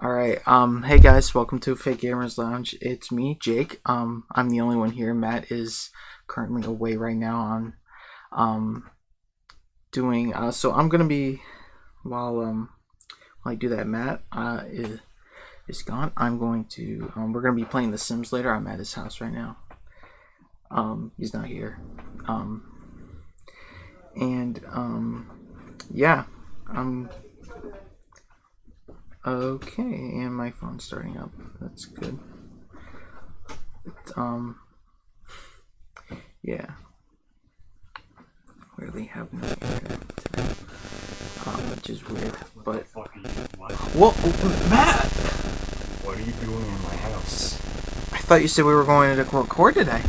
Alright, hey guys, welcome to Fake Gamers Lounge. It's me, Jake. I'm the only one here. Matt is currently away right now on doing so I'm gonna be while I do that. Matt is gone. I'm going to we're gonna be playing The Sims later. I'm at his house right now. He's not here. Yeah. Okay, and my phone's starting up. That's good. Yeah. Really have no internet today, which is weird. But whoa, Matt! What are you doing in my house? I thought you said we were going to record today,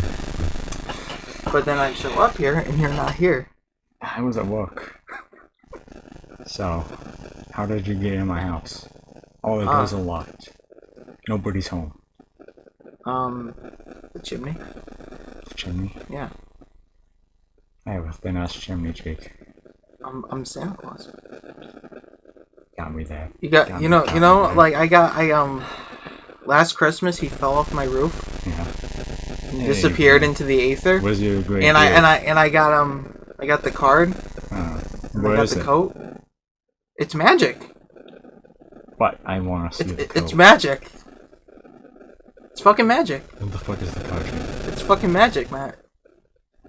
but then I show up here and you're not here. I was at work. So, how did you get in my house? All the doors are locked. Nobody's home. The chimney? The chimney? Yeah. I have a thin-ass chimney, Jake. I'm Santa Claus. Got me there. Last Christmas he fell off my roof. Yeah. And disappeared into the aether. Was your great and I got the card. What I got is the it? coat. It's magic. But I want to see the coat. It's magic. It's fucking magic. What the fuck is the card? It's fucking magic, Matt.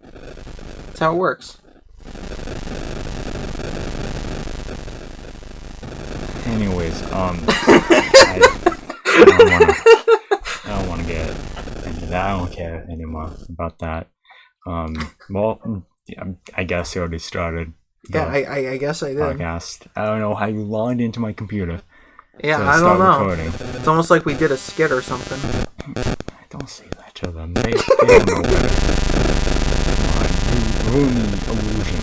That's how it works. Anyways, I don't want to get into that. I don't care anymore about that. Well, yeah, I guess you already started. Yeah, I guess I did. Podcast. I don't know how you logged into my computer. Yeah, I don't know. Recording. It's almost like we did a skit or something. Don't say that to them. They don't know better. Come on, you ruin the illusion.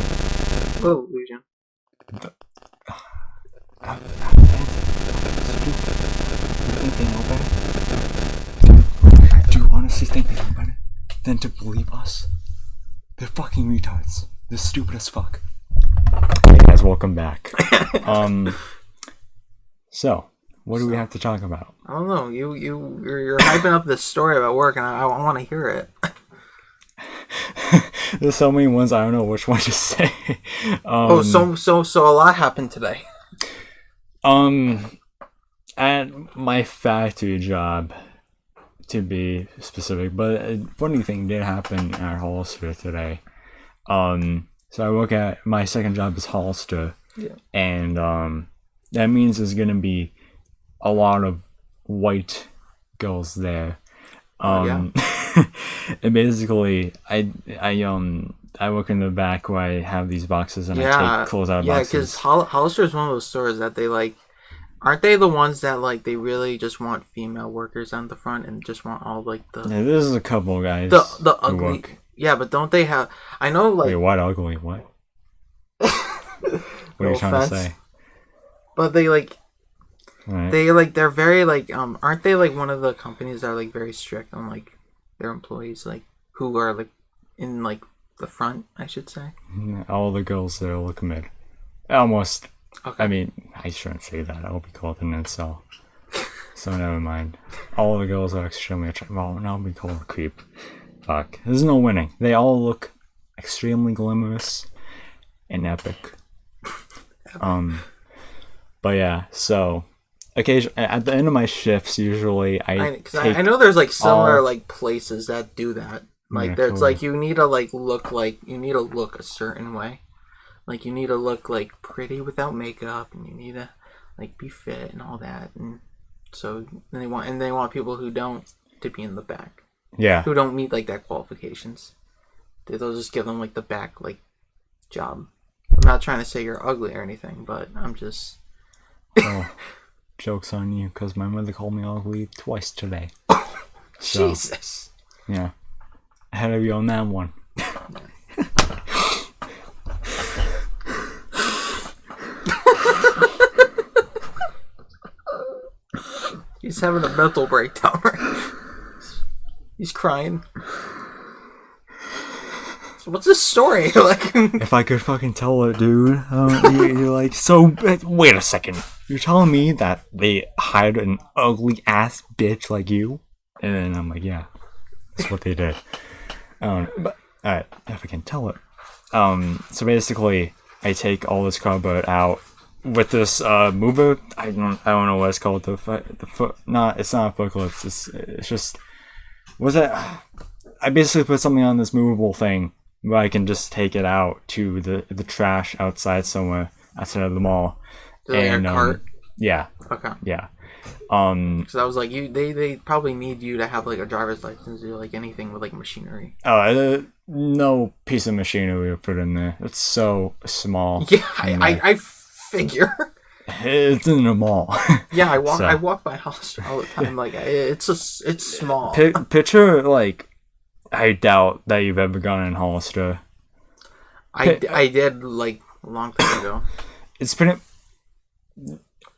What illusion? You think they know better? Do you honestly think they know better than to believe us? They're fucking retards. They're stupid as fuck. Hey guys, welcome back. So, what do we have to talk about? I don't know. You're hyping up this story about work, and I want to hear it. There's so many ones, I don't know which one to say. So a lot happened today. At my factory job, to be specific, but a funny thing did happen at Hollister today. So I work at, my second job is Hollister, yeah. And that means there's gonna be a lot of white girls there. Yeah. And basically, I work in the back where I have these boxes and I take clothes out of boxes. Yeah, because Hollister is one of those stores that they like. Aren't they the ones that like they really just want female workers on the front and just want all like the? Yeah, there's a couple guys. The ugly. Work. Yeah, but don't they have? I know like. Wait, what ugly? What? What are you trying to say? But they like. Right. They're very like aren't they like one of the companies that are like very strict on like their employees, like who are like in like the front, I should say. All the girls there look mid. Almost. Okay. I mean, I shouldn't say that. I'll be called an incel. So never mind. All the girls are extremely attractive. Well, now I'll be called a creep. Fuck. There's no winning. They all look extremely glamorous and epic. But yeah, so occasionally at the end of my shifts, usually I know there's like similar like places that do that. Like yeah, there's totally. like you need to look a certain way. Like you need to look like pretty without makeup, and you need to like be fit and all that. And so they want people who don't to be in the back. Yeah. Who don't meet like that qualifications. They'll just give them like the back like job. I'm not trying to say you're ugly or anything, but I'm just. Oh, joke's on you, because my mother called me ugly twice today. So, Jesus. Yeah. Ahead of you on that one. He's having a mental breakdown right now. He's crying. So what's this story? Like, if I could fucking tell it, dude. You're like, so, wait a second. You're telling me that they hide an ugly ass bitch like you? And then I'm like, yeah, that's what they did. But alright, if I can tell it. So basically, I take all this cardboard out with this mover. I don't know what it's called. It's not a forklift. It's just, was it? I basically put something on this movable thing where I can just take it out to the trash outside somewhere outside of the mall. Like a cart? Yeah. Okay. Yeah. Because I was like, they probably need you to have like a driver's license or like anything with like machinery. No piece of machinery we put in there. It's so small. Yeah, I figure. It's in a mall. Yeah, I walk by house all the time. Like it's small. Picture like, I doubt that you've ever gone in Hollister. I did like a long time ago. It's pretty.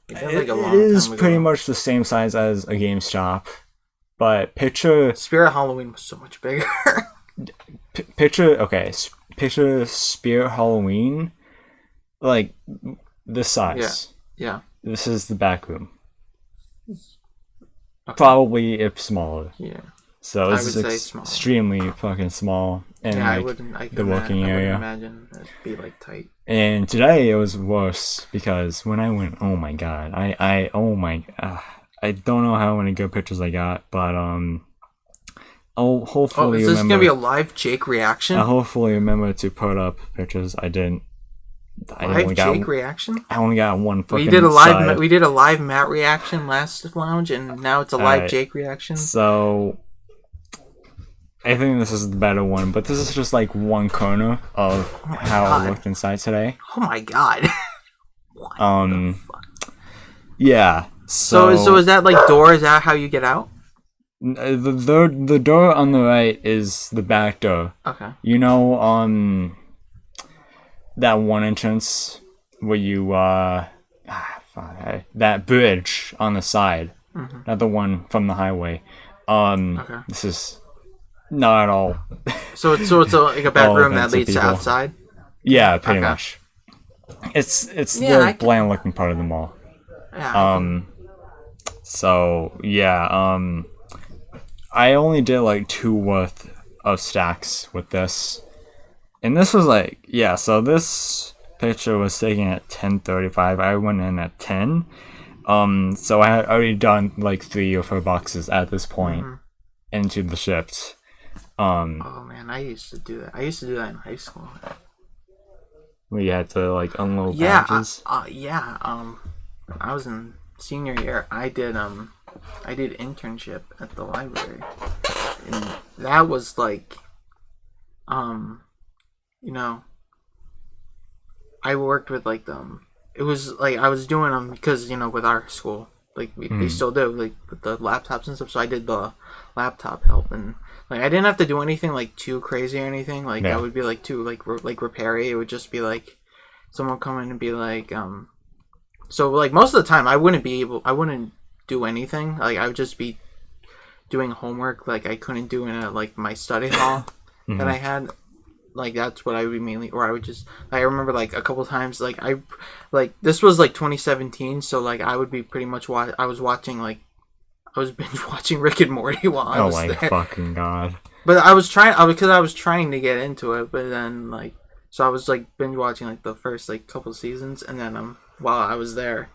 It is pretty much the same size as a GameStop, but picture Spirit Halloween was so much bigger. Picture Spirit Halloween, like this size. Yeah. This is the back room. Okay. Probably if smaller. Yeah. So it's extremely fucking small, and yeah, like the working area. I wouldn't imagine it'd be like tight. And today it was worse because when I went, oh my god, I don't know how many good pictures I got, but I'll hopefully is this gonna be a live Jake reaction? I'll hopefully remember to put up pictures. I didn't. Jake reaction? I only got one fucking. We did a live Matt reaction last lounge, and now it's a live Jake reaction. So I think this is the better one, but this is just like one corner of how it looked inside today. Oh my god. What the fuck? Yeah. So is that like door? Is that how you get out? The door on the right is the back door. Okay. You know, that one entrance where you that bridge on the side, not the one from the highway. Okay. This is not at all. So it's like a back room that leads to outside. Yeah, pretty much. It's the bland looking part of the mall. Yeah. So yeah, I only did like 2 worth of stacks with this, and this was like, yeah. So this picture was taken at 10:35. I went in at 10. So I had already done like 3 or 4 boxes at this point into the shift. Oh man, I used to do that. I used to do that in high school. Where you had to like unload packages. I was in senior year. I did internship at the library, and that was like, you know, I worked with like it was like I was doing them because, you know, with our school, like they still do, like with the laptops and stuff. So I did the laptop help, and like I didn't have to do anything like too crazy or anything. Like that would be like too like repairy. It would just be like someone come in and be like, so like most of the time I wouldn't do anything. Like I would just be doing homework like I couldn't do in like my study hall that I had. Like that's what I would mainly, or I would just, I remember like a couple times, like this was like 2017, so like I would be pretty much I was binge watching Rick and Morty while I was there. Oh my fucking god! But I was trying to get into it, but then like, so I was like binge watching like the first like couple seasons, and then while I was there,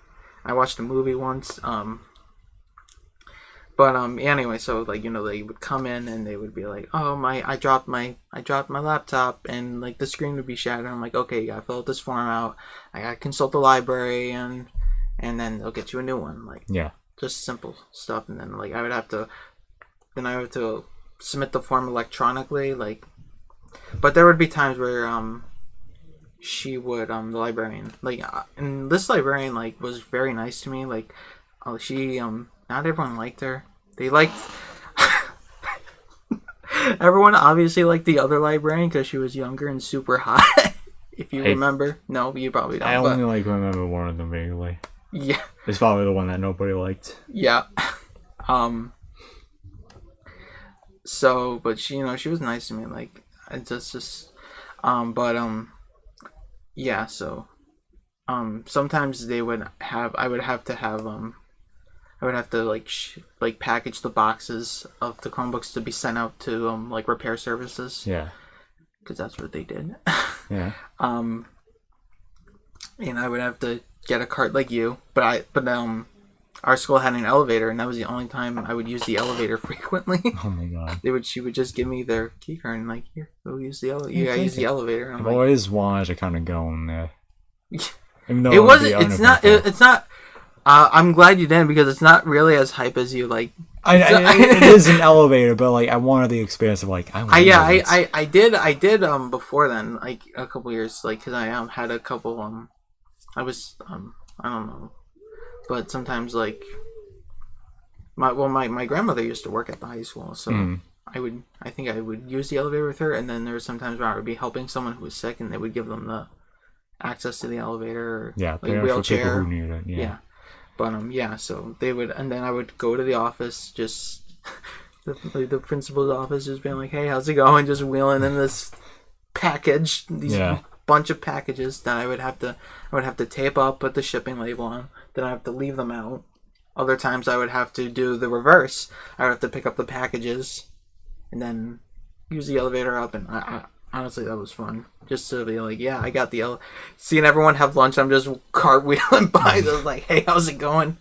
I watched a movie once. But anyway, so like, you know, they would come in and they would be like, oh I dropped my laptop, and like the screen would be shattered. I'm like, okay, you gotta fill this form out. I gotta consult the library, and then they'll get you a new one. Like, yeah, just simple stuff. And then like I would have to submit the form electronically. Like, but there would be times where she would the librarian, like, and this librarian like was very nice to me. Like, she not everyone liked her. They liked everyone obviously liked the other librarian because she was younger and super hot. If you remember. No, you probably don't. I only like remember one of them vaguely. Yeah. It's probably the one that nobody liked. Yeah. So, but she, you know, she was nice to me. Like, it's just yeah. So, sometimes I would have to have I would have to like package the boxes of the Chromebooks to be sent out to like repair services. Yeah. Because that's what they did. Yeah. And I would have to get a cart like you, but our school had an elevator, and that was the only time I would use the elevator frequently. Oh my god. She would just give me their key card and like, here, go use the elevator. You gotta use the elevator. I've always wanted to kind of go in there. Even though it wasn't. It's not. I'm glad you didn't, because it's not really as hype as you like. It is an elevator, but like I wanted the experience of like I did before then, like a couple years, like because I had a couple I was I don't know, but sometimes like my grandmother used to work at the high school, so I think I would use the elevator with her, and then there were sometimes where I would be helping someone who was sick, and they would give them the access to the elevator, or like wheelchair. For people who need it. Yeah. But so they would, and then I would go to the office, just the principal's office, just being like, "Hey, how's it going?" Just wheeling in this package, bunch of packages that I would have to tape up, put the shipping label on, then I have to leave them out. Other times I would have to do the reverse. I would have to pick up the packages, and then use the elevator up, and I honestly, that was fun. Just to be like, yeah, I got the seeing everyone have lunch. I'm just cartwheeling by. Those like, hey, how's it going?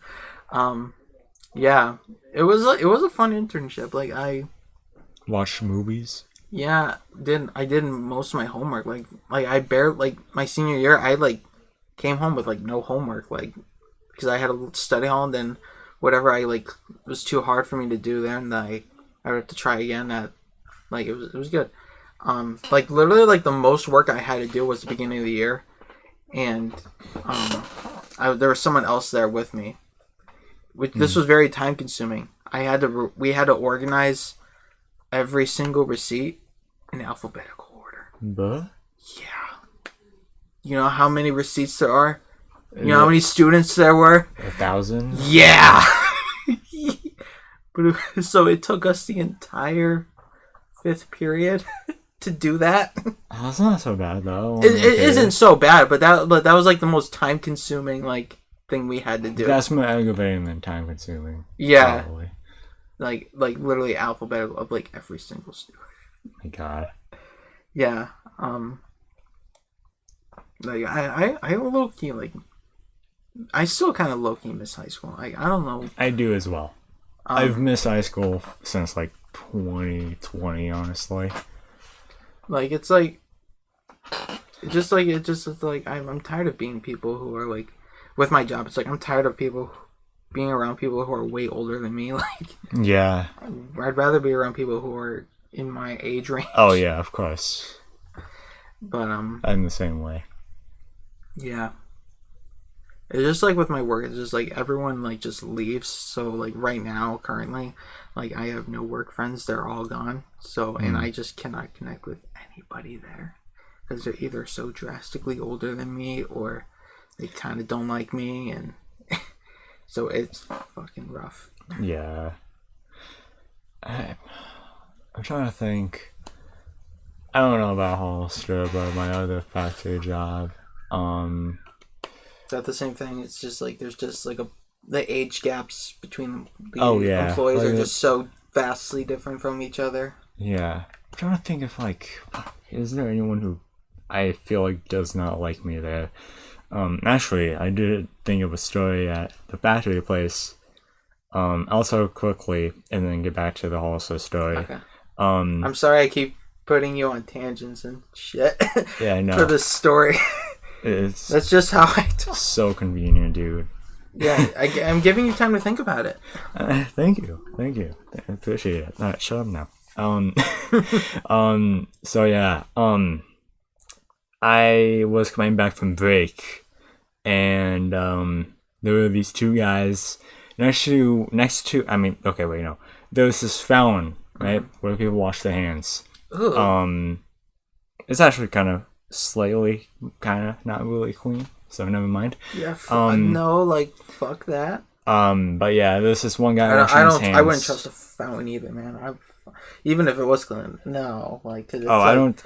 Yeah, it was a fun internship. Like I watched movies. Yeah, I did most of my homework. Like I my senior year, I like came home with like no homework, like because I had a study hall, and then whatever I like was too hard for me to do there, and I would have to try again. At like it was good. Like literally, like the most work I had to do was the beginning of the year, and there was someone else there with me. This was very time consuming. We had to organize every single receipt in alphabetical order. But yeah, you know how many receipts there are? You know how many students there were? 1,000. Yeah. So it took us the entire 5th period to do that. Oh, that's not so bad though. It isn't so bad, but that was like the most time consuming like thing we had to do. That's more aggravating than time consuming. Yeah. Probably. Like literally alphabetical of like every single student. My God. Yeah. Like I low key like I still kind of low key miss high school. Like I don't know. I do as well. I've missed high school since like 2020, honestly. Like it's like it's like I'm tired of being people who are like with my job. It's like I'm tired of being around people who are way older than me. Like yeah, I'd rather be around people who are in my age range. Oh yeah, of course. But I'm the same way. Yeah. It's just like with my work, it's just like everyone like just leaves. So like right now, currently, like I have no work friends. They're all gone. So and I just cannot connect with anybody there because they're either so drastically older than me or they kind of don't like me, and so it's fucking rough. Yeah. I'm trying to think. I don't know about Hollister, but my other factory job. Is that the same thing? It's just like there's just like the age gaps between the employees are just so vastly different from each other. Yeah. I'm trying to think if like is there anyone who I feel like does not like me there. Actually I did think of a story at the factory place. Also quickly and then get back to the Hollister story. Okay. I'm sorry I keep putting you on tangents and shit. Yeah, I know. For this story. That's just how I talk. So convenient, dude. Yeah, I'm giving you time to think about it. Thank you. I appreciate it. Alright, shut up now. So yeah, I was coming back from break, and there were these two guys next to. I mean, okay, wait, no. There was this fountain, right, where people wash their hands. Ooh. It's actually kind of not really clean, so never mind. Yeah. No, like fuck that. But yeah, there's this one guy washing his hands. I wouldn't trust a fountain either, man. Even if it was clean, no, like. Cause it's I don't.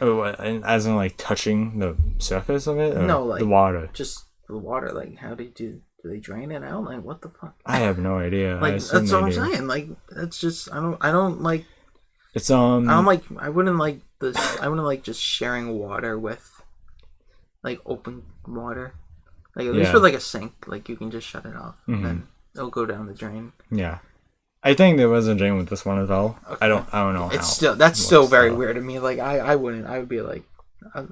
As in, like touching the surface of it. Or no, like the water. Just the water. Like, how do you do? do they drain it out? Like, what the fuck? I have no idea. Like, I assume that's they what I'm do. saying. Like, that's just I don't like. It's I don't like. I wouldn't like this. I wouldn't like just sharing water with, like, open water. Like, at least with like a sink, like you can just shut it off, and then it'll go down the drain. Yeah. I think there was a drain with this one as well. Okay. I don't know It's how. that's still very weird to me. Like, I wouldn't. I would be like,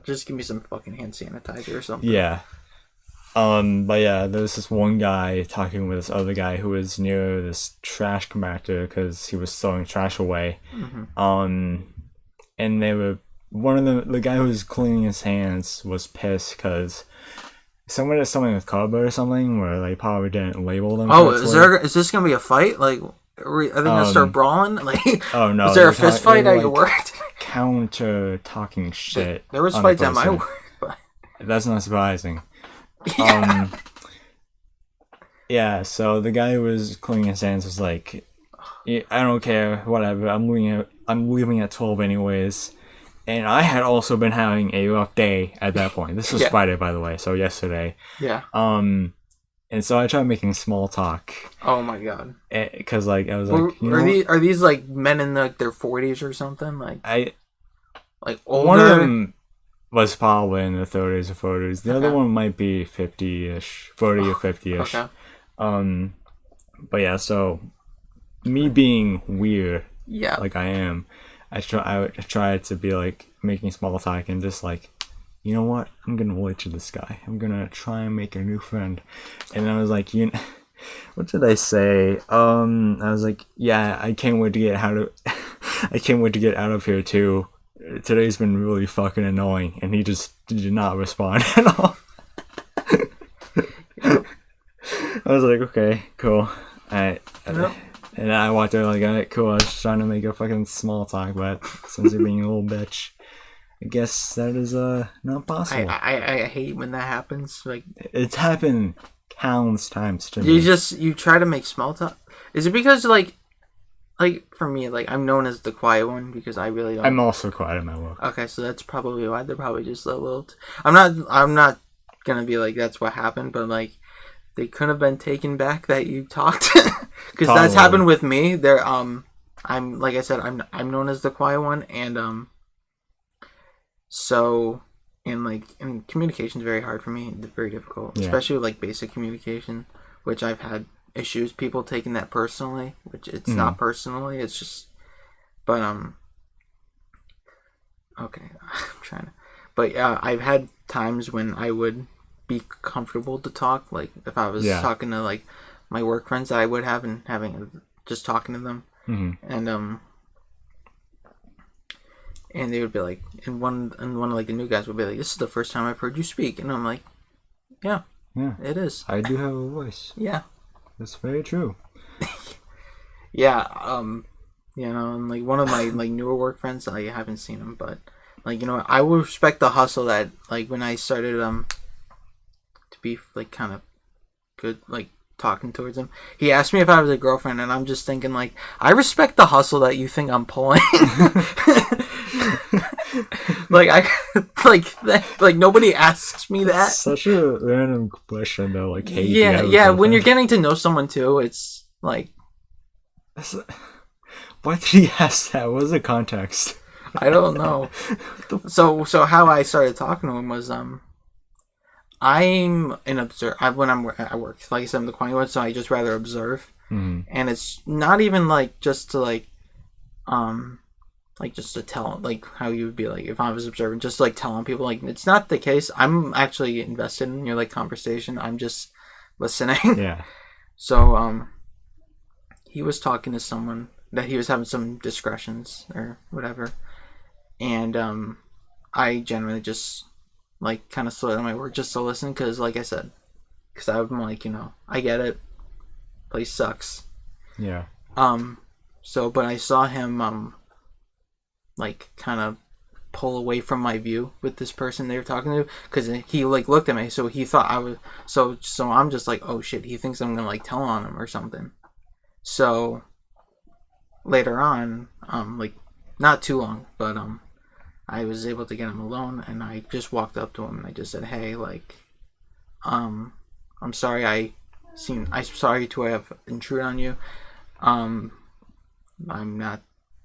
just give me some fucking hand sanitizer or something. Yeah. But yeah, there was this one guy talking with this other guy who was near this trash compactor because he was throwing trash away. And they were one of the guy who was cleaning his hands was pissed because someone did something with cardboard or something where they probably didn't label them. Oh, is this gonna be a fight? Like, are they gonna start brawling? Like, oh no, is there a fist fight at your work? Counter talking shit. There was fights at my work, but that's not surprising. Yeah. Yeah, so the guy who was cleaning his hands was like, yeah, I don't care, whatever, I'm leaving at 12 anyways. And I had also been having a rough day at that point. This was Friday, by the way, so yesterday. Yeah. And so I tried making small talk. Oh my god. Because, like, I was like, are these like men in like their 40s or something? Like older? One of them was probably in the 30s or 40s. The other one might be 50-ish, 40 or 50-ish. Okay. But yeah, so me being weird, yeah, like I am, I try to be like making small talk and just like, you know what? I'm gonna relate to this guy. I'm gonna try and make a new friend. And I was like, what did I say? I was like, yeah, I can't wait to get I can't wait to get out of here too. Today's been really fucking annoying, and he just did not respond at all. I was like, okay, cool. And I walked out like, alright, cool. I was just trying to make a fucking small talk, but since you're being a little bitch, I guess that is not possible. I hate when that happens. Like, it's happened countless times to me. You try to make small talk. Is it because like for me, like I'm known as the quiet one because I really don't. I'm also quiet in my work. Okay, so that's probably why they're probably just a little. I'm not gonna be like that's what happened, but like they could have been taken back that you talked because that's happened with me. I'm like I said, I'm known as the quiet one, and so and communication is very hard for me. It's very difficult, especially with, like basic communication, which I've had issues people taking that personally, which it's not personally, it's just but okay. I'm trying to but I've had times when I would be comfortable to talk, like if I was talking to like my work friends that I would have and having just talking to them and they would be like and one of like the new guys would be like, this is the first time I've heard you speak, and I'm like, yeah it is. I do have a voice. Yeah. That's very true. Yeah, and like one of my like newer work friends, I haven't seen him, but like I will respect the hustle that like when I started to be like kind of good like talking towards him. He asked me if I was a girlfriend, and I'm just thinking like I respect the hustle that you think I'm pulling. Like like nobody asks me that. It's such a random question though. Like, hey, yeah. When you're getting to know someone too, it's like, why did he ask that? What was the context? I don't know. So how I started talking to him was I'm an observer when I'm at work. Like I said, I'm the quiet one, so I just rather observe. And it's not even like just to like just to tell, like how you would be like if I was observing, just like telling people, like it's not the case. I'm actually invested in your like conversation. I'm just listening. Yeah. So he was talking to someone that he was having some discretions or whatever, and I generally just like kind of slowed down my work just to listen because, like I said, because I'm like I get it. Place sucks. Yeah. So, but I saw him like kind of pull away from my view with this person they were talking to because he like looked at me, so he thought I was so I'm just like, oh shit, he thinks I'm gonna like tell on him or something. So later on, like not too long, but I was able to get him alone, and I just walked up to him and I just said, hey, like I'm sorry I I'm sorry to have intruded on you. Um, I'm not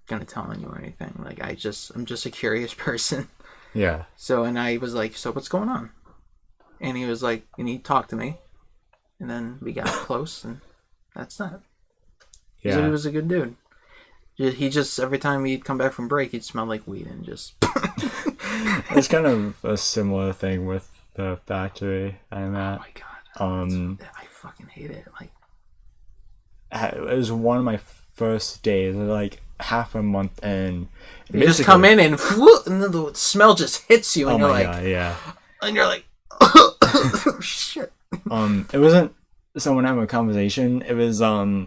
gonna tell on you or anything. Like I'm just a curious person. Yeah. So, and I was like, so what's going on? And he was like, and he talked to me, and then we got close, and that's that. He said he Yeah. was a good dude. He just every time he'd come back from break, he'd smell like weed and just. It's kind of a similar thing with the factory I'm Oh at. my god. I fucking hate it. Like, It was one of my first days, like half a month in. you just come in and then the smell just hits you, and Oh you're my like, god, yeah. and you're like, shit. It wasn't someone having a conversation. It was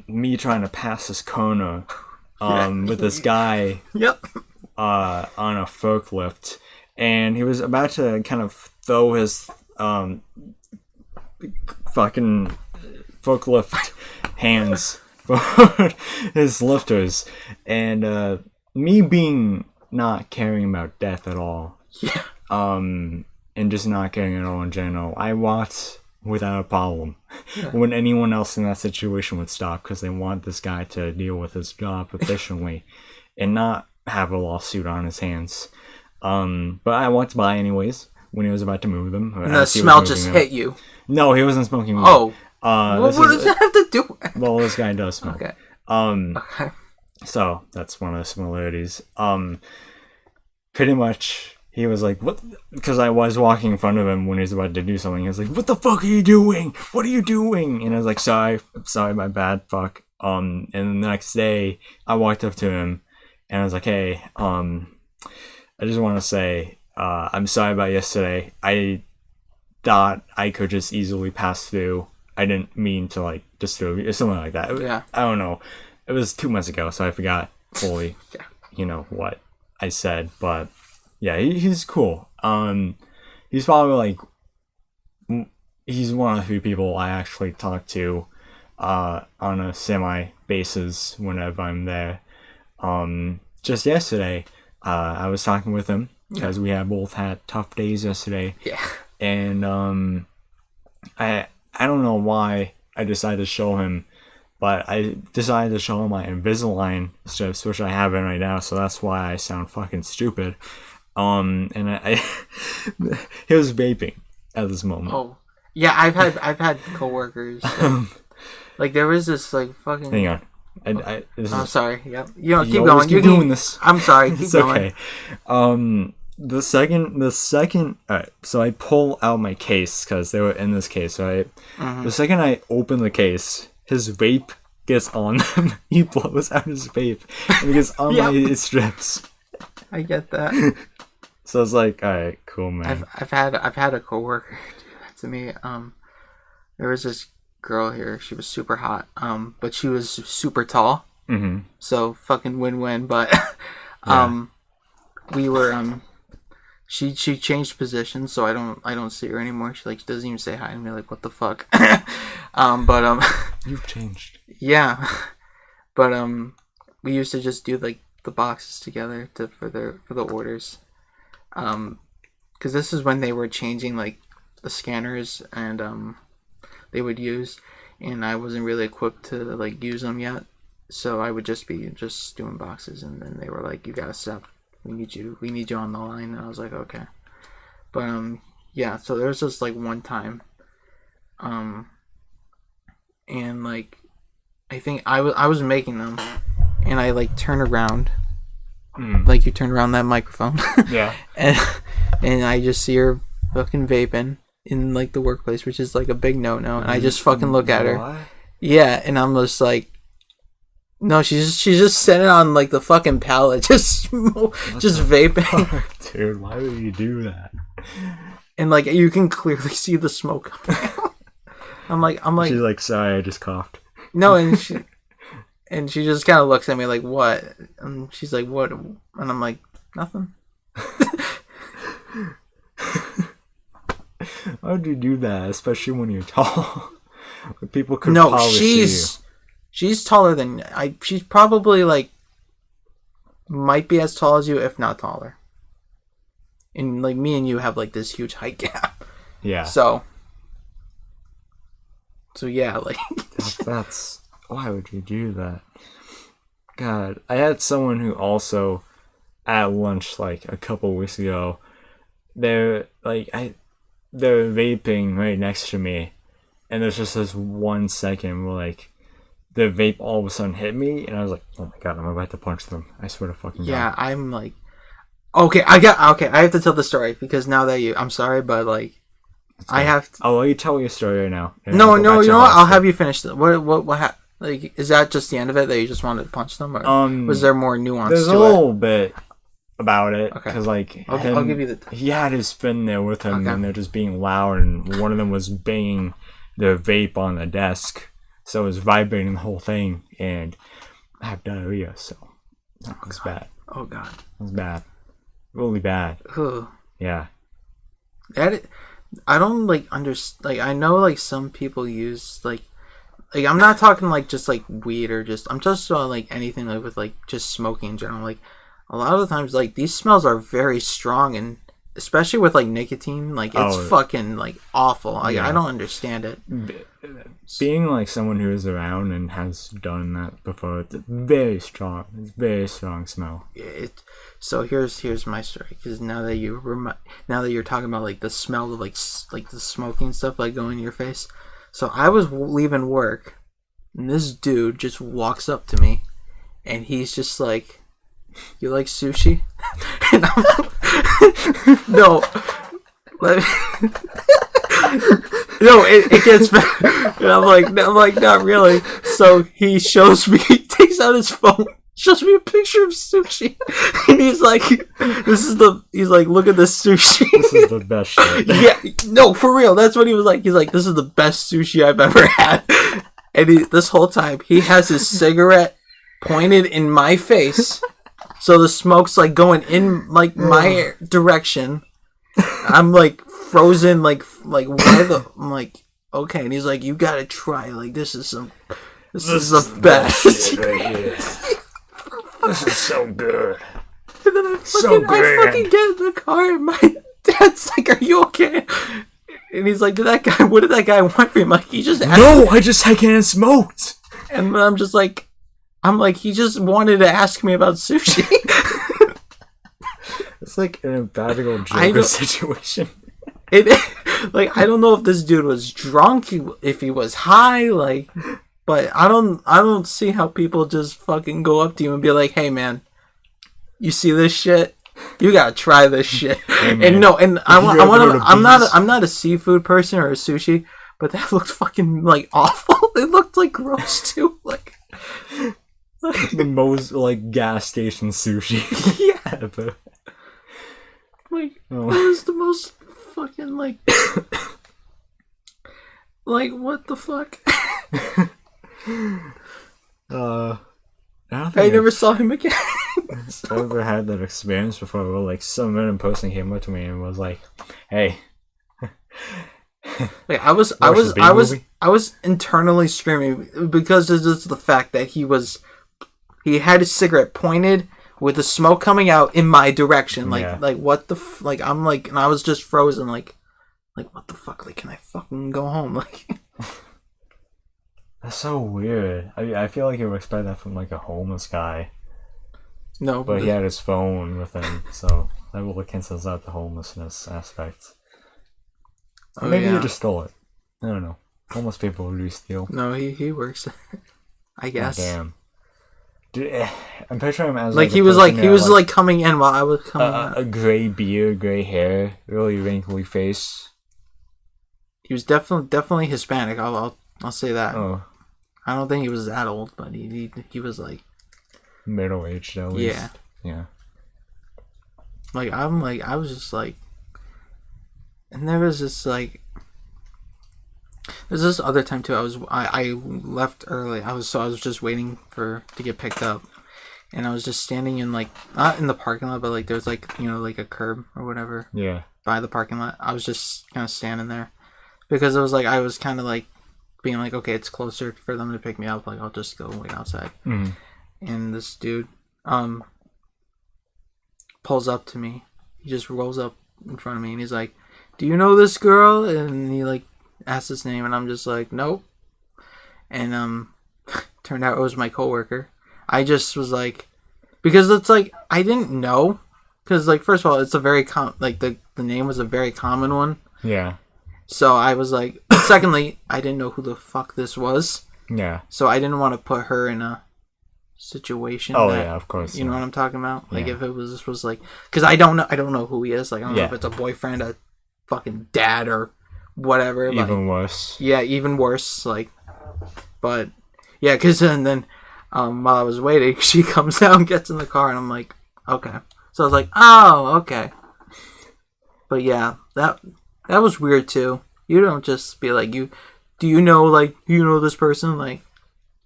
me trying to pass this corner with this guy Yep. on a forklift, and he was about to kind of throw his fucking forklift hands for his lifters, and me being not caring about death at all, Yeah. and just not caring at all in general, I walked without a problem. Yeah. When anyone else in that situation would stop because they want this guy to deal with his job efficiently and not have a lawsuit on his hands. But I walked by anyways when he was about to move them. And the smell just hit you. No, he wasn't smoking weed. Oh. Well, what does that have to do with? Well, this guy does smoke. Okay. Okay. So that's one of the similarities. Pretty much, he was like, "What?" Because I was walking in front of him when he was about to do something. He was like, "What the fuck are you doing? What are you doing?" And I was like, "Sorry, my bad, fuck." And the next day, I walked up to him, and I was like, "Hey, I just want to say, I'm sorry about yesterday. I thought I could just easily pass through. I didn't mean to like just through something like that. Yeah. I don't know. It was 2 months ago, so I forgot fully, Yeah. what I said. But yeah, he's cool. He's probably like he's one of the few people I actually talk to on a semi basis whenever I'm there. Just yesterday, I was talking with him because we had both had tough days yesterday. Yeah. And I don't know why I decided to show him, but I decided to show him my Invisalign strips, which I have in right now, so that's why I sound fucking stupid. And I he was vaping at this moment. Oh. Yeah, I've had coworkers. Like there was this like fucking. Hang on. I'm sorry. Yep. You know, keep you going. always keep doing this. I'm sorry. Keep It's going. okay. The second, alright, so I pull out my case because they were in this case, right? Mm-hmm. The second I open the case, his vape gets on them. He blows out his vape and it gets on my strips. I get that. So it's like, alright, cool, man. I've had a coworker do that to me. There was this girl here. She was super hot. But she was super tall. Mm-hmm. So fucking win-win. But we were She changed positions, so I don't see her anymore. She like doesn't even say hi to me. Like, what the fuck? You've changed. Yeah, but we used to just do like the boxes together for the orders, because this is when they were changing like the scanners and they would use, and I wasn't really equipped to like use them yet, so I would just be doing boxes, and then they were like, you gotta stop. We need you on the line. And I was like, okay. But yeah, so there was just like one time and like I think I was making them, and I like turn around like you turn around that microphone. Yeah. and I just see her fucking vaping in like the workplace, which is like a big no-no, and I just fucking look at her. What? Yeah, and I'm just like, no, she's just sitting on like the fucking pallet, just vaping. Fuck, dude, why would you do that? And like you can clearly see the smoke coming out. I'm like, She's like, sorry, I just coughed. no, and she just kind of looks at me like, what? And she's like, what? And I'm like, nothing. Why would you do that, especially when you're tall? People could No, probably see you. she's taller than I. She's probably like might be as tall as you, if not taller. And like me and you have like this huge height gap. Yeah. So So yeah, like That's why would you do that? God, I had someone who also at lunch like a couple weeks ago. They're they're vaping right next to me, and there's just this 1 second where like the vape all of a sudden hit me, and I was like, oh my god, I'm about to punch them. I swear to fucking yeah, god. I'm like okay, I have to tell the story because now that I'm sorry, but like I have to, I'll let you tell your story right now. And no, I'll go no, back you to know how what? I I'll feel. have you finish it. Like is that just the end of it that you just wanted to punch them, or was there more nuance There's to a it? little bit about it Okay. because like I'll give you the. he had his friend there with him, Okay. and they're just being loud, and one of them was banging their vape on the desk, so it was vibrating the whole thing, and I have diarrhea, so that was bad. Oh god. It was bad, really bad. Ugh. Yeah. I don't like understand. Like I know like some people use like I'm not talking like just like weed or just I'm just like anything like with like just smoking in general. Like a lot of the times like these smells are very strong and especially with like nicotine, like it's fucking like awful. Like I don't understand it. Being like someone who is around and has done that before, it's very strong. It's very strong smell. So here's my story because now that you're talking about like the smell of like the smoking stuff like going in your face. So I was leaving work, and this dude just walks up to me, and he's just like, "You like sushi?" And I'm no, no, it gets better. And I'm like, not really. So he shows me, he takes out his phone, shows me a picture of sushi, and he's like, he's like, look at this sushi. This is the best shit. Yeah, no, for real. That's what he was like. He's like, this is the best sushi I've ever had. And this whole time, he has his cigarette pointed in my face, so the smoke's like going in like my direction. I'm like frozen, like why the? I'm like, okay, and he's like, you gotta try. Like this is the best. Shit right here. This is so good. And then I fucking get in the car and my dad's like, are you okay? And he's like, what did that guy want from me? I'm like, he just asked No, I just secondhand smoked. And I'm like, he just wanted to ask me about sushi. It's like an impractical Joker situation. Like, I don't know if this dude was drunk, if he was high, like, but I don't see how people just fucking go up to you and be like, hey man, you see this shit? You gotta try this shit. Hey, and no, and I'm not a seafood person or a sushi, but that looked fucking like awful. It looked like gross too. Like the most like gas station sushi. Yeah. Ever. Like it was the most fucking like like what the fuck? I never saw him again. I never had that experience before where like some random person came up to me and was like, hey. Like I was internally screaming because it's just the fact that he had his cigarette pointed with the smoke coming out in my direction. Like what the like I'm like, and I was just frozen like what the fuck? Like can I fucking go home? Like that's so weird. I feel like you would expect that from like a homeless guy. No, but he had his phone with him, so that really cancels out the homelessness aspect. Maybe he just stole it. I don't know. Homeless people do steal. No, he works. I guess. Oh, damn. Dude, I'm picturing him as like he was like coming in while I was coming out. A gray beard, gray hair, really wrinkly face. He was definitely Hispanic. I'll say that. Oh. I don't think he was that old, but he was like middle aged at least. Yeah. Like I was just like, and there was this like, there's this other time too. I left early. I was just waiting to get picked up, and I was just standing in like not in the parking lot, but like there's like like a curb or whatever. Yeah. By the parking lot, I was just kind of standing there because it was like I was kind of like being like, okay, it's closer for them to pick me up. Like I'll just go wait outside. Mm-hmm. And this dude pulls up to me. He just rolls up in front of me and he's like, do you know this girl? And he like asks his name and I'm just like, nope. and turned out it was my coworker. I just was like, because it's like I didn't know, because like first of all, it's a very the name was a very common one. Yeah. So I was like, secondly, I didn't know who the fuck this was. Yeah. So I didn't want to put her in a situation. Oh yeah, of course. You know what I'm talking about? Like if it was like, because I don't know who he is. Like I don't know if it's a boyfriend, a fucking dad, or whatever. Even worse. Yeah, even worse. Like, but yeah, because then while I was waiting, she comes down, gets in the car, and I'm like, okay. So I was like, oh, okay. But yeah, that was weird too. You don't just be like, do you know this person? Like,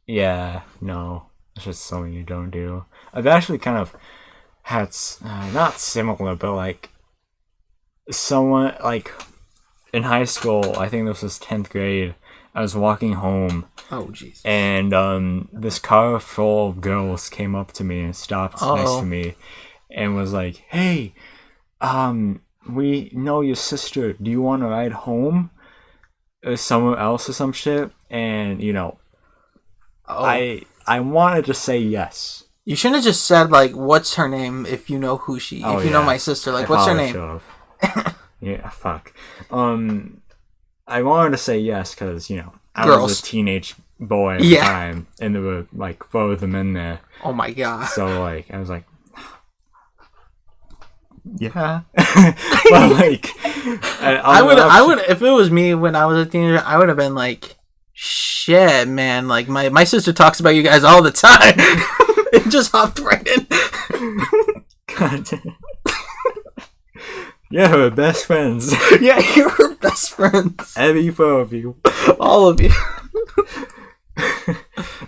yeah, no, it's just something you don't do. I've actually kind of had not similar, but like someone like in high school. I think this was 10th grade. I was walking home. Oh jeez. And this car full of girls came up to me and stopped next to me, and was like, "Hey, we know your sister. Do you want to ride home? Somewhere else or some shit?" And I wanted to say yes. You shouldn't have just said like, "What's her name?" If you know who she, if you know my sister, like, what's her name? Yeah, fuck. I wanted to say yes because I Girls. was a teenage boy at the time, and there were like 4 of them in there. Oh my god. So like, I was like, yeah. But like, I would if it was me when I was a teenager, I would have been like, shit, man, like my sister talks about you guys all the time. It just hopped right in. God damn. Yeah, we're best friends. Yeah, you're best friends. Every 4 of you. All of you.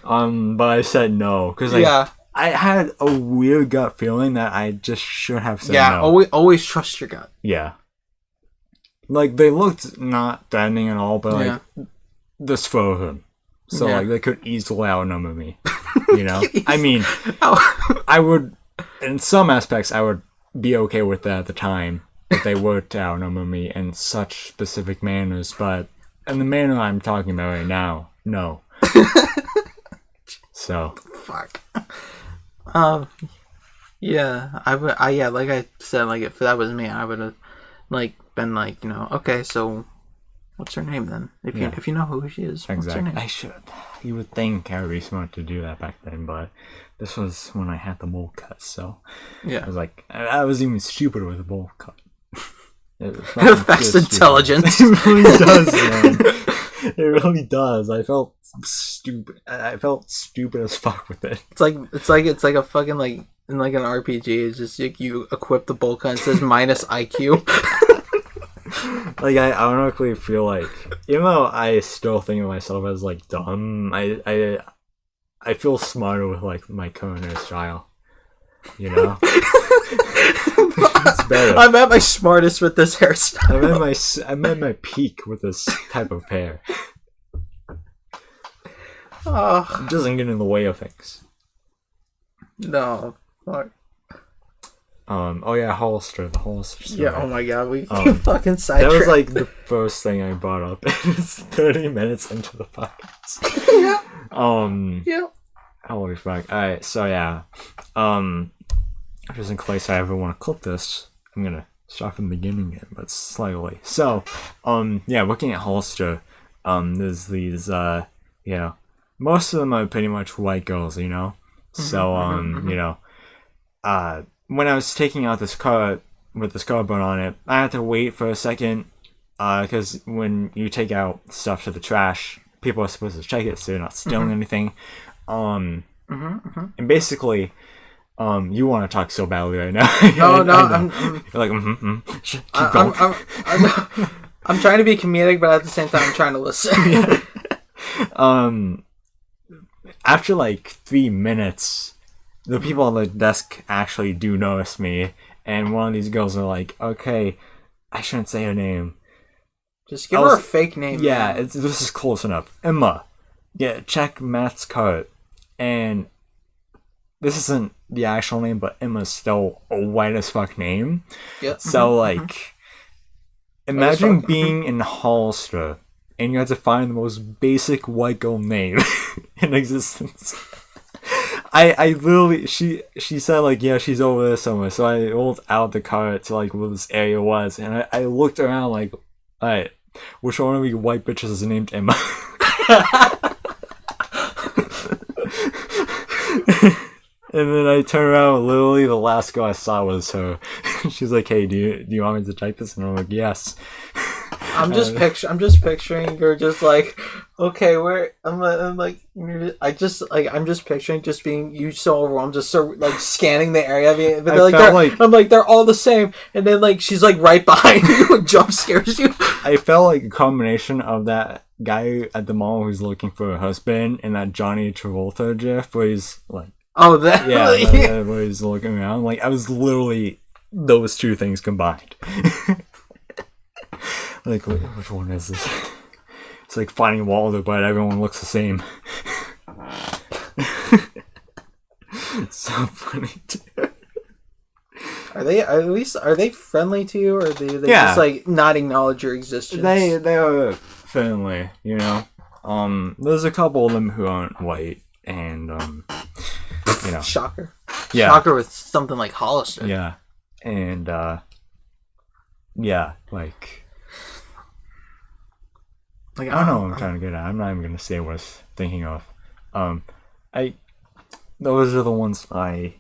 But I said no because I had a weird gut feeling that I just should have said no. Yeah, always trust your gut. Yeah. Like, they looked not threatening at all, but like, this 4 of them. So like, they could easily outnumber me. I mean, I would, in some aspects, I would be okay with that at the time. If they were to outnumber me in such specific manners, but in the manner I'm talking about right now, no. So. Fuck. Yeah, like I said, like if that was me, I would have like been like, okay, so what's her name then? If you know who she is, exactly. What's her name? I should. You would think I would be smart to do that back then, but this was when I had the bowl cut, so yeah, I was like, I was even stupider with the bowl cut. It affects intelligence. It really does, man. It really does. I felt stupid. I felt stupid as fuck with it. It's like a fucking like in like an RPG. It's just like you equip the bowl cut and it says minus IQ. Like I ironically feel like, even though I still think of myself as like dumb, I feel smarter with like my current hairstyle. It's better. I'm at my smartest with this hairstyle. I'm at my peak with this type of hair. It doesn't get in the way of things. No. Fuck. Oh yeah, Hollister. The Hollister story. Yeah. Oh my god, we fucking sidetracked. That was like the first thing I brought up. It's 30 minutes into the podcast. Yeah. Yeah. Holy fuck. Alright, so yeah. Just in case I ever want to clip this, I'm gonna start from the beginning again, but slightly. So, yeah, looking at Hollister, there's these, most of them are pretty much white girls, So, when I was taking out this card with this cardboard on it, I had to wait for a second, because when you take out stuff to the trash, people are supposed to check it so they're not stealing anything. And basically, you want to talk so badly right now. No, you're like, keep going. I'm trying to be comedic, but at the same time, I'm trying to listen. After like 3 minutes, the people on the desk actually do notice me, and one of these girls are like, okay, I shouldn't say her name. Just give her a fake name. Yeah, this is close enough. Emma. Yeah, check Matt's card. And this isn't the actual name, but Emma's still a white as fuck name. Yep. So, like, imagine being in Hollister and you had to find the most basic white girl name in existence. I literally, she said, like, yeah, she's over there somewhere. So I rolled out the cart to, like, where this area was. And I looked around, like, alright, which one of you white bitches is named Emma? And then I turned around, literally the last girl I saw was her. She's like, hey, do you want me to type this? And I'm like, yes. I'm just picturing you're just like, okay, where I'm like, I'm just picturing just being you so overwhelmed, just so like scanning the area, but I'm like they're all the same, and then like she's like right behind you and jump scares you. I felt like a combination of that guy at the mall who's looking for a husband and that Johnny Travolta gif where he's like, oh, that yeah, where he's looking around. Like I was literally those two things combined. Like, which one is this? It's like finding Waldo, but everyone looks the same. It's so funny, too. Are they friendly to you, or do they just like not acknowledge your existence? They are friendly, you know. There's a couple of them who aren't white, and you know. Shocker. Yeah. Shocker with something like Hollister. Yeah. And yeah, like I don't know what I'm trying to get at. I'm not even gonna say what I was thinking of. Those are the ones I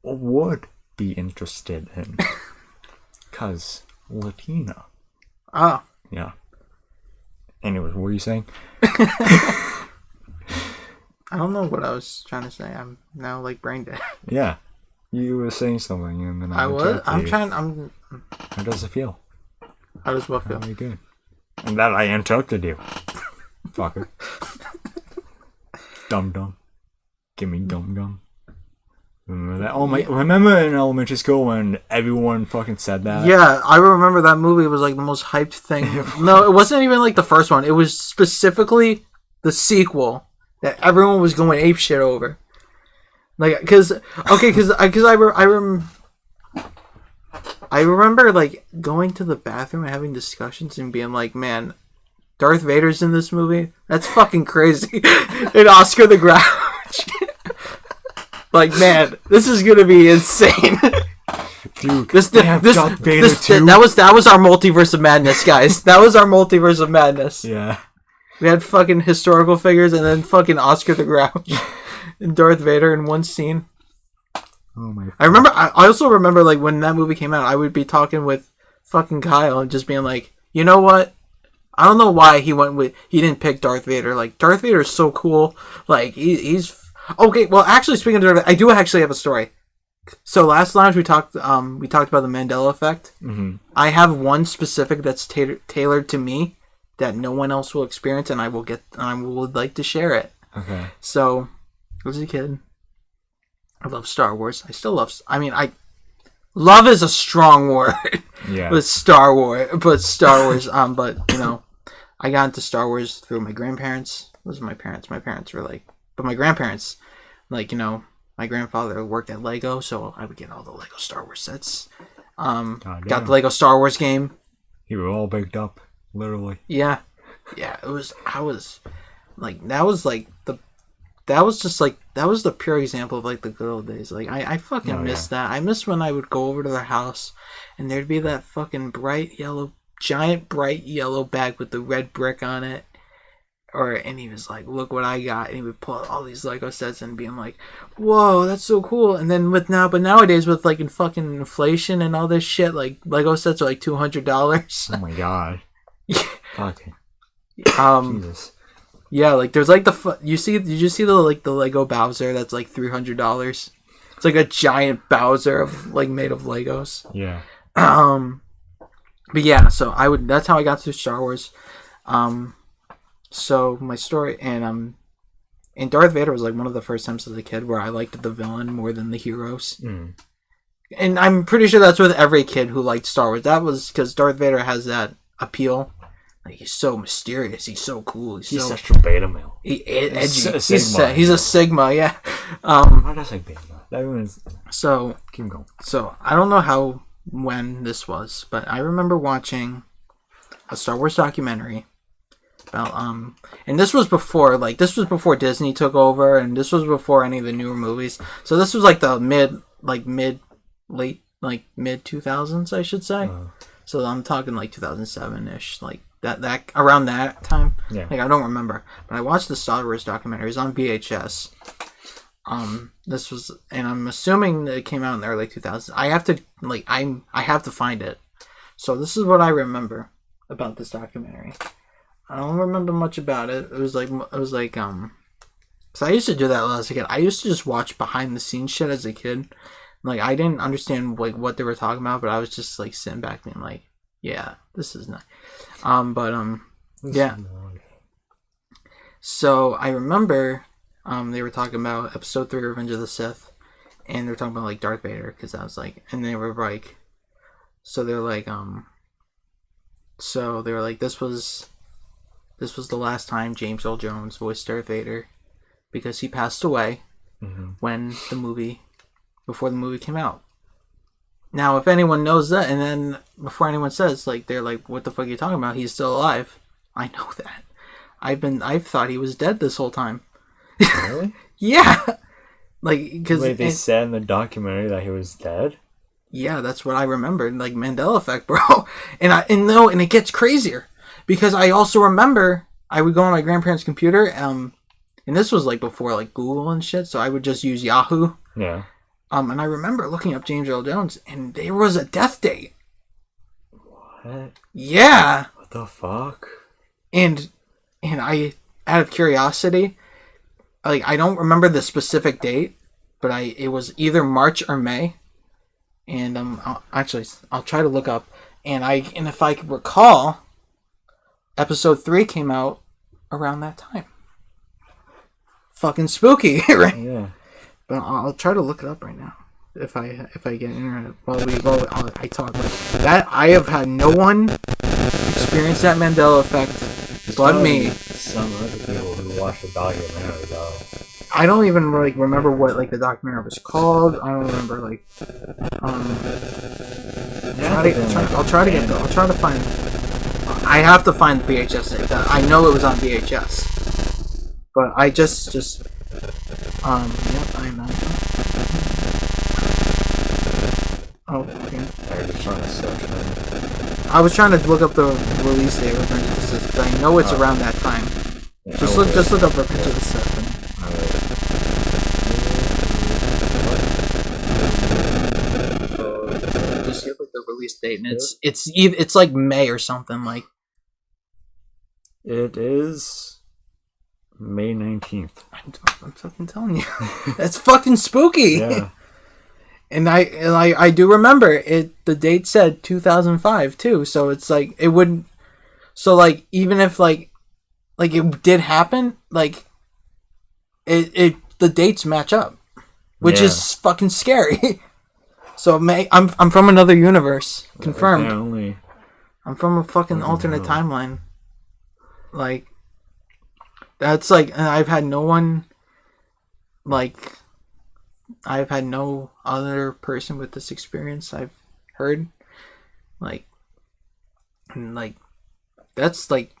would be interested in. Cause Latina. Oh. Yeah. Anyways, what were you saying? I don't know what I was trying to say. I'm now like brain dead. Yeah. You were saying something and then I was? How does it feel? How does what feel? Very good. And that I interrupted you. Fucker. Dum-dum. Give me dum-dum. Remember that? Oh my! Remember in elementary school when everyone fucking said that? Yeah, I remember that movie was like the most hyped thing. No, it wasn't even like the first one. It was specifically the sequel that everyone was going apeshit over. Like, because I remember like going to the bathroom and having discussions and being like, man, Darth Vader's in this movie? That's fucking crazy. And Oscar the Grouch. Like, man, this is gonna be insane. Dude, that was our multiverse of madness, guys. That was our multiverse of madness. Yeah. We had fucking historical figures and then fucking Oscar the Grouch and Darth Vader in one scene. Oh my! I also remember like when that movie came out, I would be talking with fucking Kyle and just being like, you know what? I don't know why he didn't pick Darth Vader. Like, Darth Vader is so cool. Like, he's okay. Well, actually, speaking of Darth Vader, I do actually have a story. So last lounge we talked about the Mandela effect. Mm-hmm. I have one specific that's tailored to me that no one else will experience, and I would like to share it. Okay. So, as a kid, I love Star Wars. I still love. Love is a strong word. Yeah. But Star Wars. But you know, I got into Star Wars through my grandparents. Those are my parents. My parents were like, but my grandparents, like, you know, my grandfather worked at Lego, so I would get all the Lego Star Wars sets. Got the Lego Star Wars game. You were all baked up, literally. Yeah. It was. I was like, that was the pure example of like the good old days. Like I fucking miss that. I miss when I would go over to their house and there'd be that fucking giant bright yellow bag with the red brick on it. And he was like, look what I got. And he would pull out all these Lego sets and being like, whoa, that's so cool. And then nowadays with like fucking inflation and all this shit, like Lego sets are like $200. Oh my god. Fucking. Jesus. Yeah, like there's like did you see the Lego Bowser that's like $300? It's like a giant Bowser made of Legos. Yeah. But yeah, so that's how I got to Star Wars. So my story and Darth Vader was like one of the first times as a kid where I liked the villain more than the heroes. Mm. And I'm pretty sure that's with every kid who liked Star Wars. That was because Darth Vader has that appeal. Like, he's so mysterious. He's so cool. He's such a beta male. Edgy. He's a Sigma, yeah. Why did I say beta? That was... So... Keep going. So, I don't know when this was, but I remember watching a Star Wars documentary about and this was before Disney took over, and this was before any of the newer movies. So this was like the mid 2000s, I should say. So I'm talking like 2007-ish, like that around that time. Yeah. Like I don't remember, but I watched the Star Wars documentary. It was on VHS. This was, and I'm assuming that it came out in the early 2000s. I have to I have to find it. So this is what I remember about this documentary. I don't remember much about it. It was like so I used to do that as a kid. I used to just watch behind the scenes shit as a kid. Like I didn't understand like what they were talking about, but I was just like sitting back being like, yeah, this is nice. Yeah. So I remember they were talking about episode 3 Revenge of the Sith, and they were talking about like Darth Vader, because I was like, and they were like, so they were like this was the last time James Earl Jones voiced Darth Vader, because he passed away before the movie came out. Now, if anyone knows that, and then before anyone says, like, they're like, what the fuck are you talking about? He's still alive. I know that. I've thought he was dead this whole time. Really? Yeah. Like, because they said in the documentary that he was dead? Yeah, that's what I remembered. Like, Mandela effect, bro. And it gets crazier. Because I also remember I would go on my grandparents' computer, and this was like before like Google and shit, so I would just use Yahoo. Yeah. And I remember looking up James Earl Jones, and there was a death date. What? Yeah. What the fuck? And I, out of curiosity, like I don't remember the specific date, but it was either March or May. And I'll try to look up, and if I could recall, episode 3 came out around that time. Fucking spooky, right? Yeah. But I'll try to look it up right now if I get internet while I talk. That I have had no one experience that Mandela effect but me. Some other people who watched the documentary though. I don't even like remember what like the documentary was called. I don't remember like I'll try to find. I have to find the VHS. I know it was on VHS, but I just yep, I imagine. Oh, okay. I was trying to look up the release date of Revenge of the Sith, because I know it's around that time. Yeah, just look up Revenge of the Sith. Just give like the release date, and it's like May or something like. It is May 19th. I'm fucking telling you, that's fucking spooky. Yeah. And I do remember it. The date said 2005 too, so it's like it wouldn't. So like even if like it did happen, like the dates match up, which is fucking scary. So I'm from another universe, confirmed. Apparently. I'm from a fucking alternate timeline. Like that's like, and I've had no one. Like, I've had no other person with this experience I've heard. Like, and like, that's like,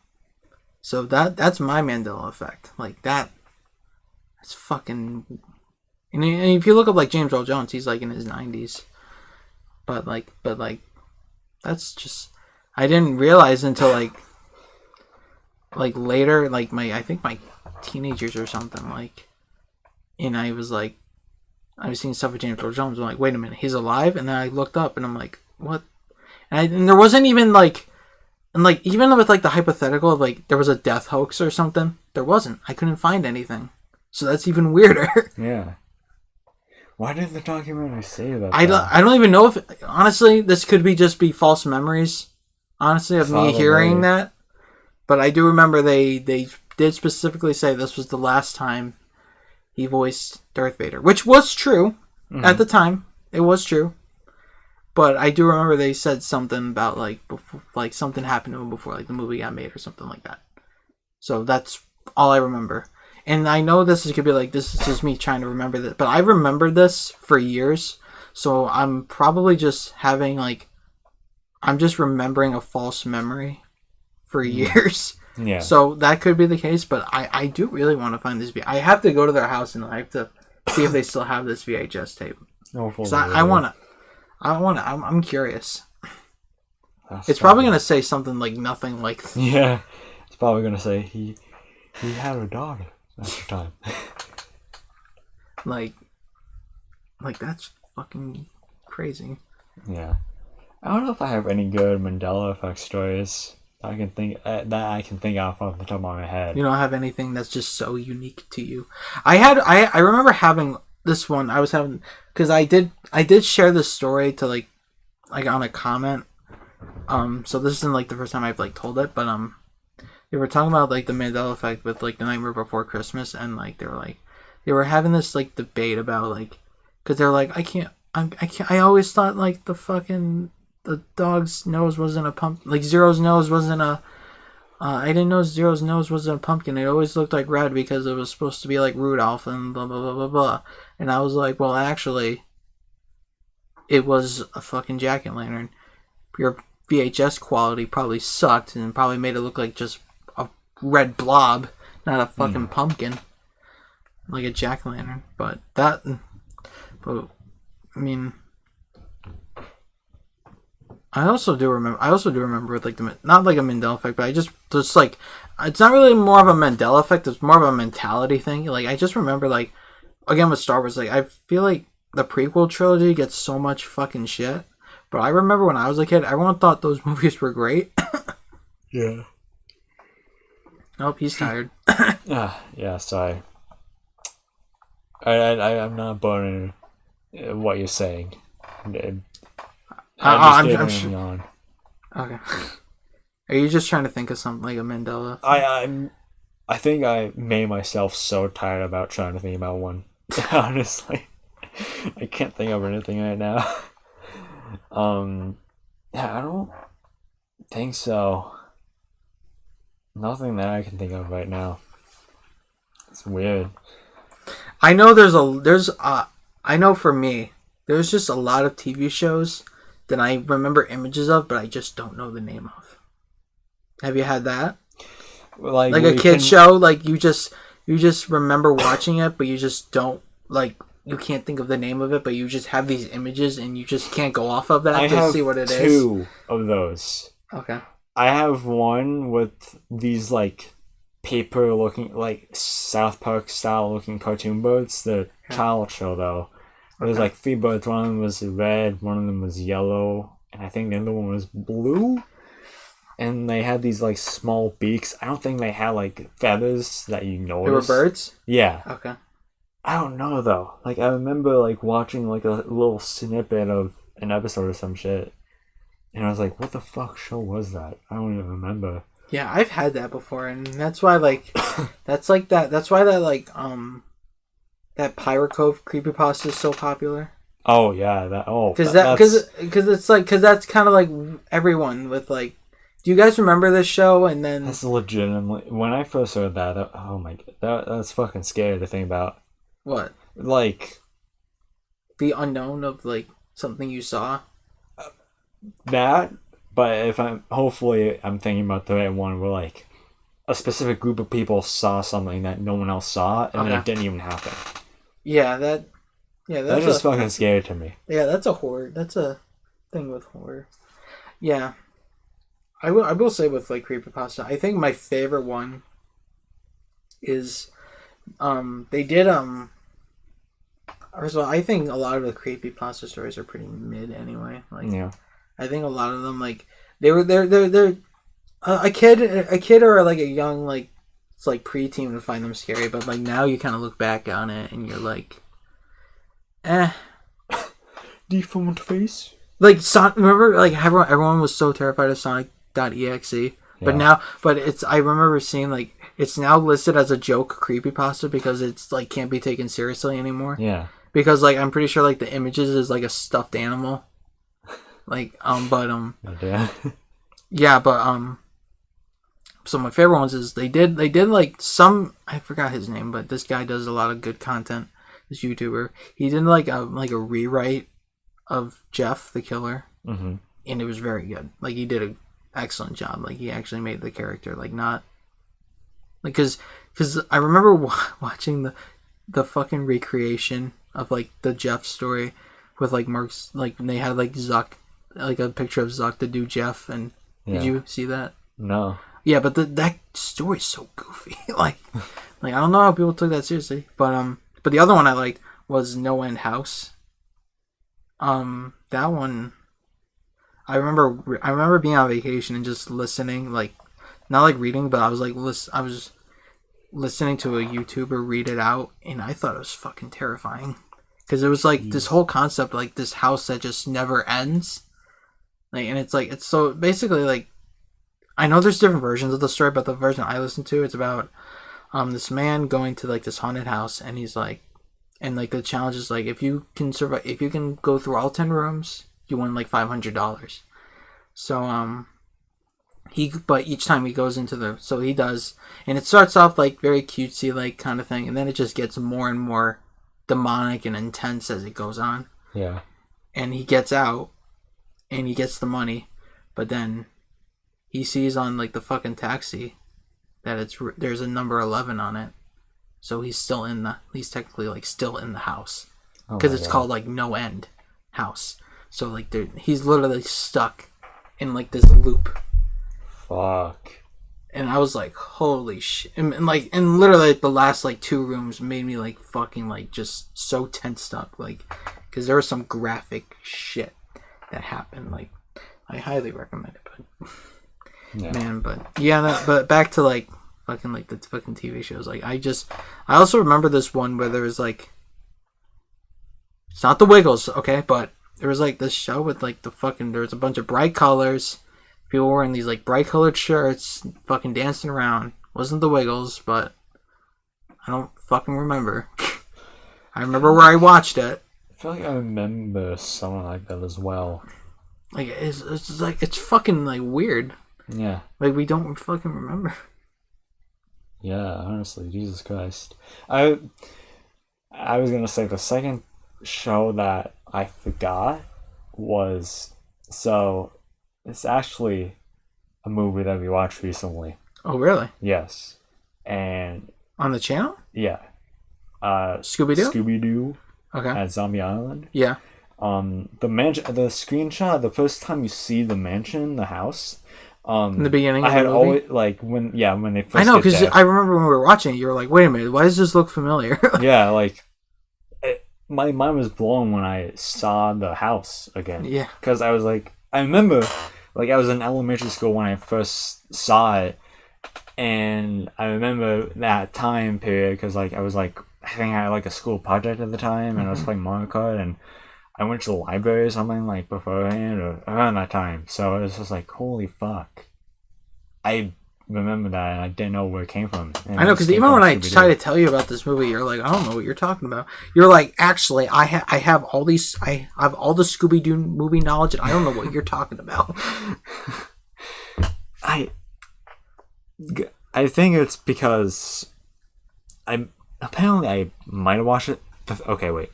so that's my Mandela effect. Like that's fucking. And if you look up like James Earl Jones, he's like in his 90s. But like, that's just, I didn't realize until like later, like I think my teenagers or something, like, and I was seeing stuff with James Earl Jones. I'm like, wait a minute, he's alive? And then I looked up and I'm like, what? And there wasn't even like, and like, even with like the hypothetical of like, there was a death hoax or something, there wasn't. I couldn't find anything. So that's even weirder. Yeah. Why did the documentary say that? I don't even know if, honestly, this could just be false memories, honestly, of me hearing that. But I do remember they did specifically say this was the last time he voiced Darth Vader, which was true at the time. It was true. But I do remember they said something about like before, like something happened to him before like the movie got made or something like that. So that's all I remember. And I know this could be like, this is just me trying to remember this, but I remembered this for years. So I'm probably just having like, I'm just remembering a false memory for years. Yeah. So that could be the case, but I do really want to find this I have to go to their house and I have to see if they still have this VHS tape. Because I'm curious. It's probably gonna say something like nothing like. Yeah, it's probably gonna say he had a daughter at the time. like that's fucking crazy. Yeah, I don't know if I have any good Mandela effect stories I can think off the top of my head. You don't have anything that's just so unique to you. I remember having this one. I was having because I did share this story to like on a comment. So this isn't like the first time I've like told it, but they were talking about like the Mandela effect with like The Nightmare Before Christmas, and like they were having this like debate about like because they're like I always thought like the dog's nose wasn't a pumpkin, like Zero's nose wasn't a I didn't know Zero's nose wasn't a pumpkin. It always looked like red because it was supposed to be like Rudolph and blah blah blah blah blah. And I was like, well, actually, it was a fucking jack-o'-lantern. Your VHS quality probably sucked and probably made it look like just a red blob, not a fucking pumpkin, like a jack-o'-lantern. But I mean, I also do remember with like not like a Mandela effect, but I just like it's not really more of a Mandela effect. It's more of a mentality thing. Like I just remember like again with Star Wars, like I feel like the prequel trilogy gets so much fucking shit. But I remember when I was a kid, everyone thought those movies were great. Yeah. Oh, he's tired. Yeah, sorry. I'm not burning what you're saying. I'm sure. Okay. Are you just trying to think of something like a Mandela? I think I made myself so tired about trying to think about one. Honestly, I can't think of anything right now. Yeah, I don't think so. Nothing that I can think of right now. It's weird. I know I know for me, there's just a lot of TV shows that I remember images of, but I just don't know the name of. Have you had that? Like a kid show, like you just remember watching it, but you just don't like. You can't think of the name of it, but you just have these images and you just can't go off of that to see what it is. I have two of those. Okay. I have one with these like paper looking, like South Park style looking cartoon birds. The child show though. There's like 3 birds. One of them was red, one of them was yellow, and I think the other one was blue. And they had these like small beaks. I don't think they had like feathers that you notice. They were birds? Yeah. Okay. I don't know though. Like I remember like watching like a little snippet of an episode or some shit, and I was like, "What the fuck show was that?" I don't even remember. Yeah, I've had that before, and that's why like, that's why that like that Pirate Cove creepypasta is so popular. Oh yeah, because that's kind of like everyone with like. Do you guys remember this show? And then that's legitimately when I first heard that. Oh my god, that's fucking scary to think about. What? Like the unknown of like something you saw. That, but if I'm thinking about the right one where like a specific group of people saw something that no one else saw, and then it didn't even happen. Yeah, that's just fucking scary to me. Yeah, that's a horror. That's a thing with horror. Yeah, I will say with like creepypasta, I think my favorite one is they did First of all, I think a lot of the creepypasta stories are pretty mid anyway. Like, yeah. I think a lot of them, like, they're a kid or like a young like it's like preteen would find them scary, but like now you kind of look back on it and you're like, deformed face. Like remember, like everyone was so terrified of Sonic.exe, but now, I remember seeing like it's now listed as a joke creepypasta because it's like can't be taken seriously anymore. Yeah. Because like I'm pretty sure like the images is like a stuffed animal, like yeah, but so my favorite ones is they did like some I forgot his name, but this guy does a lot of good content. This YouTuber, he did like a rewrite of Jeff the Killer, and it was very good. Like he did excellent job. Like he actually made the character like not like because I remember watching the fucking recreation of like the Jeff story with like Mark's like they had like Zuck like a picture of Zuck to do Jeff and did you see that? No. Yeah, but that story's so goofy. like I don't know how people took that seriously. But the other one I liked was No End House. That one I remember being on vacation and just listening, like not like reading, but I was like I was listening to a YouTuber read it out, and I thought it was fucking terrifying because it was like this whole concept, like this house that just never ends, like, and it's like it's so basically like I know there's different versions of the story, but the version I listened to, it's about this man going to like this haunted house, and he's like, and like the challenge is like if you can survive, if you can go through all 10 rooms, you win like $500. So but each time he goes into so he does, and it starts off like very cutesy like kind of thing, and then it just gets more and more demonic and intense as it goes on. Yeah. And he gets out, and he gets the money, but then he sees on like the fucking taxi that there's a number 11 on it, so he's technically like still in the house because it's called like No End House. So like he's literally stuck in like this loop. Fuck. And I was like, holy shit. And literally like, the last like 2 rooms made me like fucking like just so tensed up, like because there was some graphic shit that happened. Like I highly recommend it, but man, but yeah, but back to like fucking like the fucking TV shows. Like I also remember this one where there was like, it's not the Wiggles, okay, but there was like this show with like there was a bunch of bright colors. People wearing these like bright colored shirts, fucking dancing around. Wasn't the Wiggles, but I don't fucking remember. I remember where I watched it. I feel like I remember something like that as well. Like it's like it's fucking like weird. Yeah. Like we don't fucking remember. Yeah, honestly, Jesus Christ. I was gonna say the second show that I forgot was it's actually a movie that we watched recently. Oh, really? Yes. And on the channel? Yeah. Scooby-Doo? Scooby-Doo. Okay. At Zombie Island. Yeah. The screenshot, the first time you see the mansion, the house, in the beginning of I had the movie? always like when they first I know, because I remember when we were watching it, you were like, wait a minute, why does this look familiar? Yeah, like my mind was blown when I saw the house again. Yeah. Because I was like, I remember like I was in elementary school when I first saw it, and I remember that time period because like I was like, I think I had like a school project at the time, and I was playing Mario Kart, and I went to the library or something like beforehand or around that time. So it was just like, holy fuck. I remember that, and I didn't know where it came from. And I know, because even when I tried to tell you about this movie, you're like, I don't know what you're talking about. You're like, actually, I have all the Scooby-Doo movie knowledge, and I don't know what you're talking about. I think it's because I might have watched it. Okay, wait.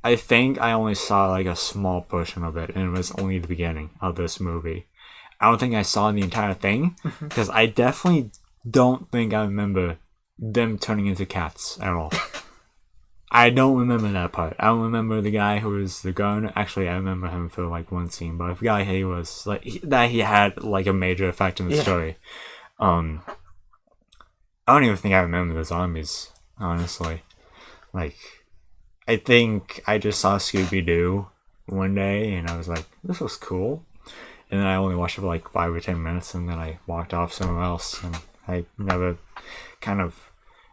I think I only saw like a small portion of it, and it was only the beginning of this movie. I don't think I saw the entire thing, because I definitely don't think I remember them turning into cats at all. I don't remember that part. I don't remember the guy who was the gun. Actually, I remember him for like one scene, but I forgot he was like that. He had like a major effect in the story. I don't even think I remember the zombies, honestly. Like, I think I just saw Scooby-Doo one day, and I was like, this was cool. And then I only watched it for like 5 or 10 minutes, and then I walked off somewhere else, and I never kind of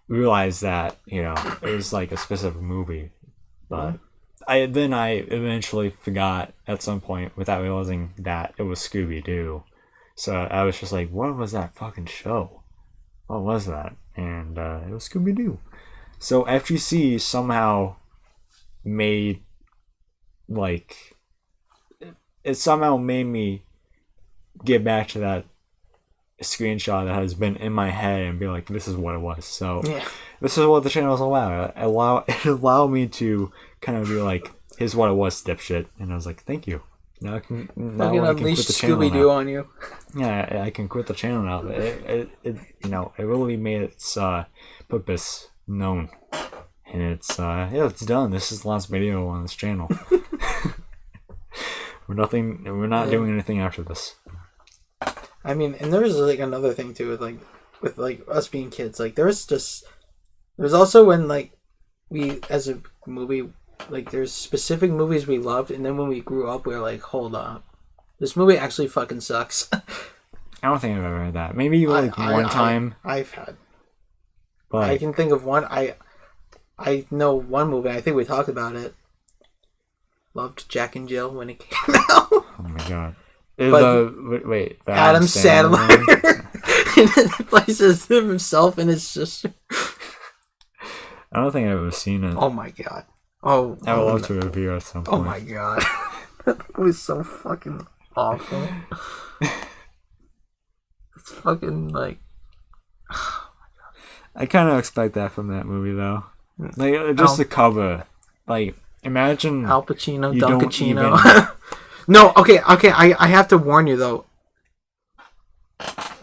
realized that, you know, it was like a specific movie. But I eventually forgot at some point without realizing that it was Scooby-Doo. So I was just like, what was that fucking show? What was that? And it was Scooby-Doo. So FGC somehow made, like, it somehow made me get back to that screenshot that has been in my head and be like, this is what it was. So this is what the channel is allowed. It allowed me to kind of be like, here's what it was, dipshit. And I was like, thank you. Now I can Fucking unleash Scooby Doo on you. Yeah, I can quit the channel now. It really made its purpose known, and it's it's done. This is the last video on this channel. We're not doing anything after this. I mean, and there's like another thing too with us being kids. Like there's also when like we as a movie, like there's specific movies we loved, and then when we grew up we were like, hold up, this movie actually fucking sucks. I don't think I've ever heard that. Maybe one time. I've had. But I can think of one. I know one movie. I think we talked about it. Loved Jack and Jill when it came out. Oh my god! The Adam Sandler places places him his sister. I don't think I've ever seen it. Oh my god! Oh, I would love to review at some point. Oh my god, that was so fucking awful. It's fucking like. I kind of expect that from that movie though. Like just the cover, like. Imagine Al Pacino, Dunkachino. No, okay. I have to warn you though.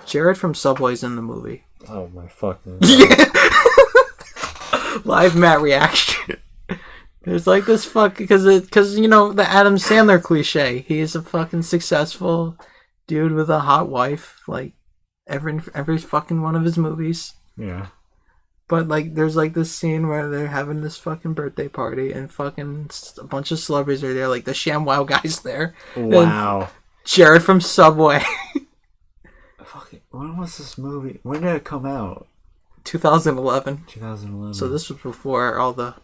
Jared from Subway's in the movie. Oh my fucking. Live Matt reaction. There's like this because you know the Adam Sandler cliche. He is a fucking successful dude with a hot wife. Like every fucking one of his movies. Yeah. But, like, there's, like, this scene where they're having this fucking birthday party and fucking a bunch of celebrities are there. Like, the ShamWow guy's there. Wow. And Jared from Subway. Fucking, when was this movie? When did it come out? 2011. 2011. So this was before all the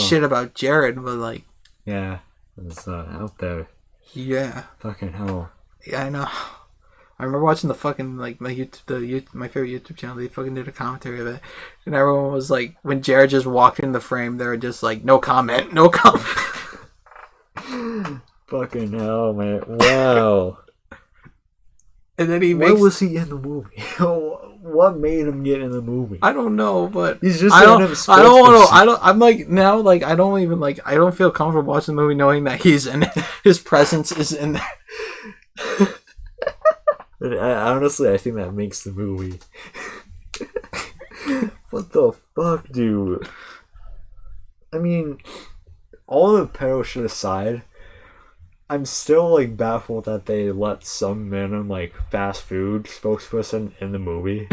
shit about Jared, but, like... Yeah. It was out there. Yeah. Fucking hell. Yeah, I know. I remember watching the fucking, like, my favorite YouTube channel, they fucking did a commentary of it. And everyone was like, when Jared just walked in the frame, they were just like, no comment. Fucking hell, man. Wow. And then Why was he in the movie? What made him get in the movie? I don't know, but he's just I'm like, now, like, I don't even, like, I don't feel comfortable watching the movie knowing that he's in it. His presence is in there. Honestly, I think that makes the movie. What the fuck, dude? I mean, all the pedo shit aside, I'm still like baffled that they let some random like fast food spokesperson in the movie.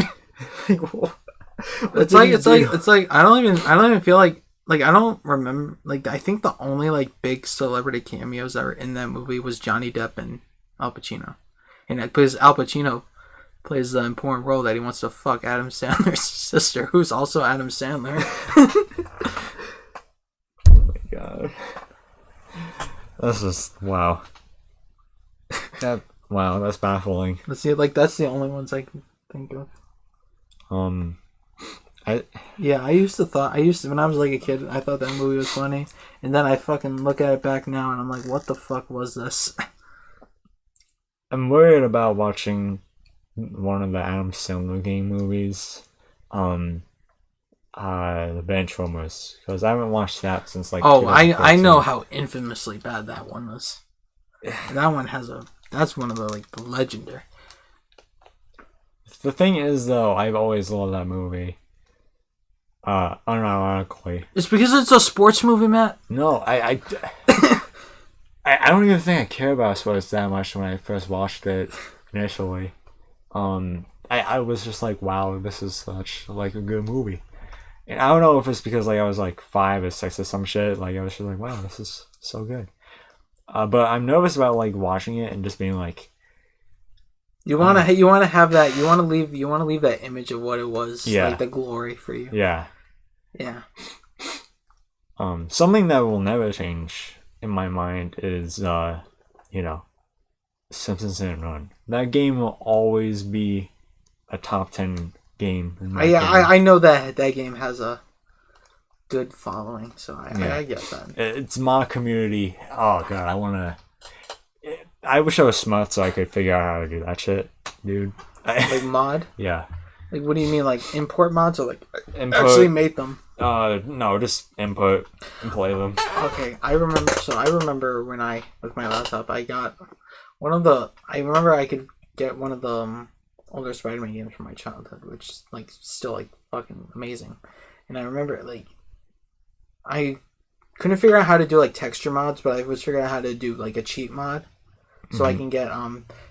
It's like I don't even feel like I don't remember, like, I think the only like big celebrity cameos that were in that movie was Johnny Depp and Al Pacino. And because Al Pacino plays the important role that he wants to fuck Adam Sandler's sister, who's also Adam Sandler. Oh my god. That's just, wow. Wow, that's baffling. Let's see, like, that's the only ones I can think of. When I was like a kid, I thought that movie was funny. And then I fucking look at it back now and I'm like, what the fuck was this? I'm worried about watching one of the Adam Sandler game movies, The Benchwarmers, because I haven't watched that since like. Oh, I know how infamously bad that one was. That one that's one of the like the legendary. The thing is, though, I've always loved that movie. Unironically. It's because it's a sports movie, Matt. No, I don't even think I care about sports that much when I first watched it initially. I was just like, wow, this is such like a good movie. And I don't know if it's because like I was like 5 or 6 or some shit. Like I was just like, wow, this is so good. But I'm nervous about like watching it and just being like, you want to have that, you want to leave that image of what it was, like the glory for you. Yeah. Yeah. Something that will never change in my mind is, Simpsons Hit and Run. That game will always be a top 10 game. I know that game has a good following, so I get that. It's my community. Oh god, I wish I was smart so I could figure out how to do that shit, dude. Like mod? Yeah. Like, what do you mean, like import mods or like actually made them? No, just input and play them. Okay, I remember. So I remember when I with my laptop, I got one of the. I remember I could get one of the older Spider-Man games from my childhood, which is like still like fucking amazing. And I remember like I couldn't figure out how to do like texture mods, but I was figuring out how to do like a cheat mod, so I can get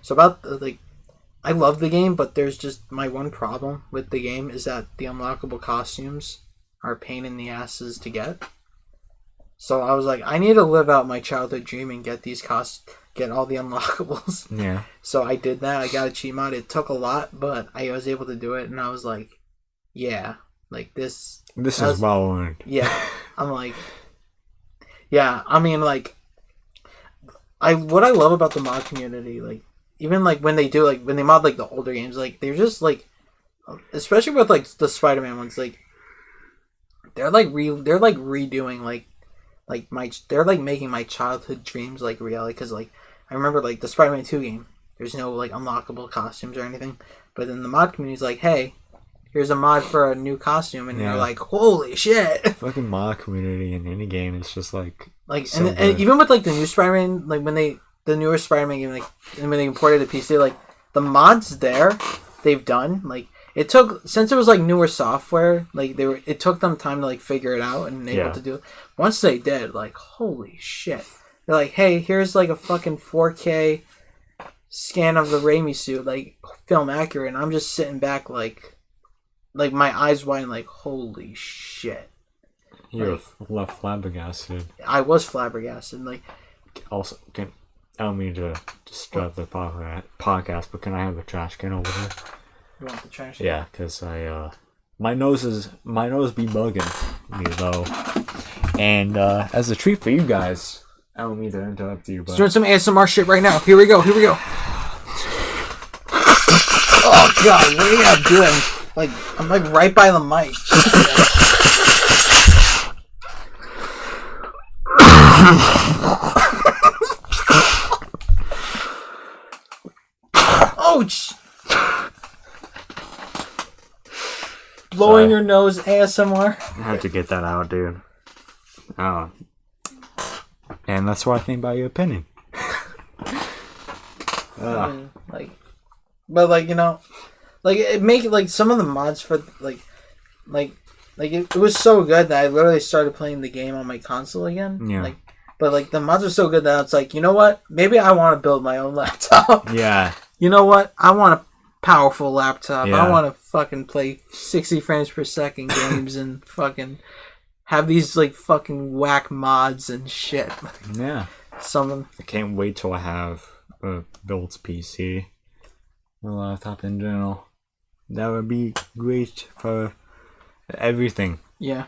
So about like I love the game, but there's just my one problem with the game is that the unlockable costumes are a pain in the asses to get. So I was like, I need to live out my childhood dream and get get all the unlockables. Yeah. So I did that. I got a cheat mod. It took a lot, but I was able to do it, and I was like, yeah, like this. This is well earned. Yeah, I'm like, yeah. I mean, like, what I love about the mod community, like, even like when they do like when they mod like the older games, like they're just like, especially with like the Spider-Man ones, like they're like redoing they're like making my childhood dreams like reality, because like I remember like the Spider-Man 2 game, there's no like unlockable costumes or anything, but then the mod community's like, hey, here's a mod for a new costume, and they're like, holy shit. Fucking mod community in any game is just like so and even with like the new Spider-Man, like when the newer Spider-Man game, like, and when they imported the PC, like the mods they've done, like it took, since it was like newer software, like it took them time to like figure it out and able to do it. Once they did, like, holy shit. They're like, hey, here's like a fucking 4K scan of the Raimi suit, like film accurate, and I'm just sitting back like my eyes wide, like, holy shit. You're left flabbergasted. I was flabbergasted. Like, also, I don't mean to disrupt the podcast, but can I have a trash can over there? You want the trash can? Yeah, because my nose be bugging me though, and as a treat for you guys, I don't mean to interrupt you, but doing some ASMR shit right now. Here we go. Oh god, what are you doing? Like, I'm like right by the mic. Ouch! Blowing your nose ASMR. I had to get that out, dude. Oh, and that's what I think about your opinion. But like, you know, like it make like some of the mods for it was so good that I literally started playing the game on my console again. Yeah. Like, but like the mods are so good that it's like, you know what? Maybe I want to build my own laptop. Yeah. You know what? I want a powerful laptop. Yeah. I want to fucking play 60 frames per second games and fucking have these like fucking whack mods and shit. Yeah. I can't wait till I have a built PC, a laptop in general. That would be great for everything. Yeah.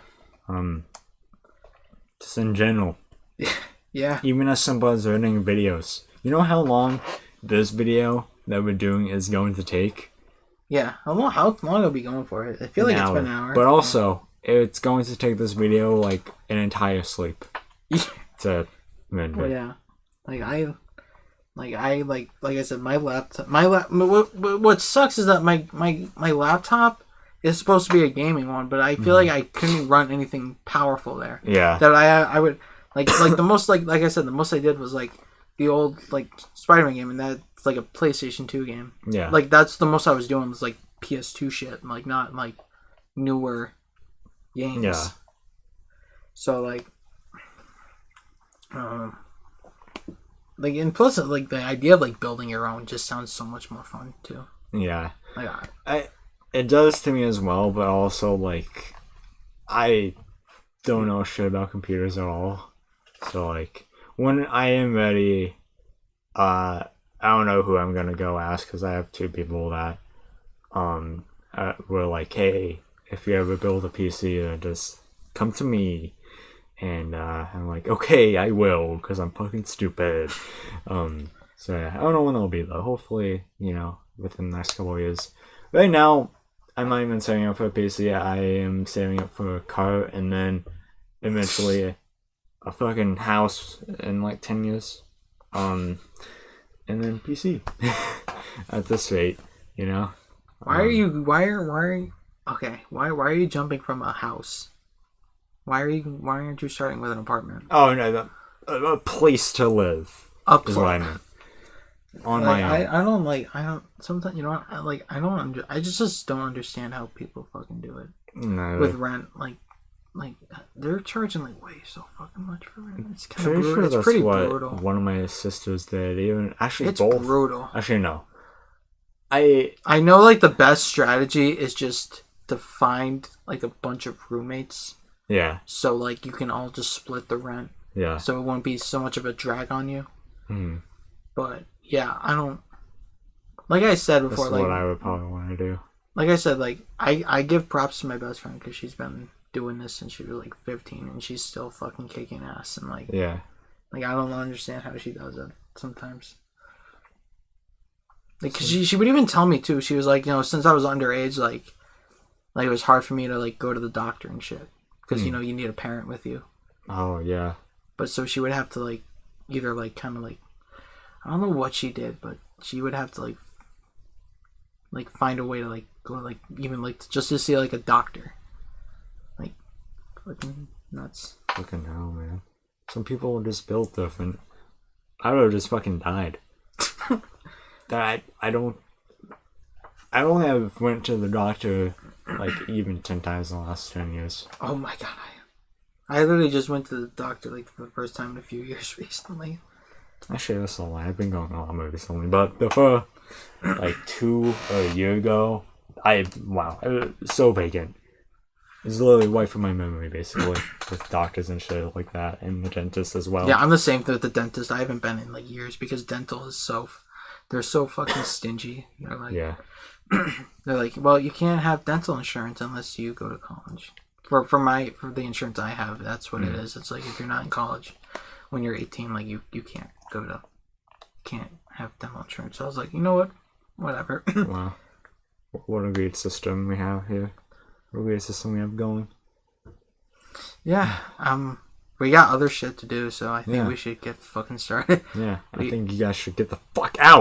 Just in general. Yeah. Even as simple as editing videos. You know how long this video that we're doing is going to take? Yeah. How long are we going for it? I feel like it's been an hour. But also, it's going to take this video like an entire sleep. To render. Well, yeah. Like I said, my laptop. What sucks is that my laptop is supposed to be a gaming one, but I feel like I couldn't run anything powerful there. Yeah. That I would like the most like I said, the most I did was like the old like Spider-Man game, and that's like a PlayStation 2 game. Yeah. Like that's the most I was doing was like PS2 shit, like not like newer games. Yeah. So like and plus like the idea of like building your own just sounds so much more fun too. Yeah. Like it does to me as well, but also like I don't know shit about computers at all. So like when I am ready, I don't know who I'm gonna go ask, because I have two people that were like, hey, if you ever build a PC, just come to me. And I'm like, okay, I will, because I'm fucking stupid. So yeah, I don't know when it'll be though. Hopefully, within the next couple of years. Right now, I'm not even saving up for a PC. I am saving up for a car, and then eventually a fucking house in like 10 years. And then PC. At this rate, Why are you jumping from a house Why aren't you starting with an apartment? Oh no, a place to live is what I meant. On my own. I don't sometimes, you know what, I just don't understand how people fucking do it. No. With rent, like they're charging like way so fucking much for rent. It's kind of Pretty brutal. sure It's that's pretty what brutal. one of my sisters did. Even actually, It's both. brutal. Actually, no. I know like the best strategy is just to find like a bunch of roommates. Yeah. So like you can all just split the rent. Yeah. So it won't be so much of a drag on you. Hmm. But yeah, I don't. Like I said before, That's like what I would probably want to do. like I said, like I give props to my best friend because she's been doing this since she was like 15 and she's still fucking kicking ass and like Yeah. like I don't understand how she does it sometimes. Like cause she would even tell me too. She was like, you know, since I was underage, like it was hard for me to like go to the doctor and shit because you know you need a parent with you. Oh yeah. But so she would have to like either like kind of like I don't know what she did, but she would have to like find a way to like go like even like just to see like a doctor. Like fucking nuts. Fucking hell, man. Some people are just built different. I would have just fucking died. That I don't have went to the doctor like even 10 times in the last 10 years. Oh my god, I literally just went to the doctor like for the first time in a few years recently. Actually, that's a lie. I've been going a lot more recently, but before like 2 or a year ago, it was so vacant. It's literally wiped from my memory, basically, with doctors and shit like that, and the dentist as well. Yeah, I'm the same thing with the dentist. I haven't been in like years because dental is they're so fucking stingy. They're like, Yeah. they're like, well, you can't have dental insurance unless you go to college. For the insurance I have, that's what it is. It's like if you're not in college when you're 18, like you can't have dental insurance. So I was like, you know what, whatever. Wow. What a great system we have here. What a great system we have going. Yeah. We got other shit to do, so I think we should get fucking started. Yeah. I think you guys should get the fuck out.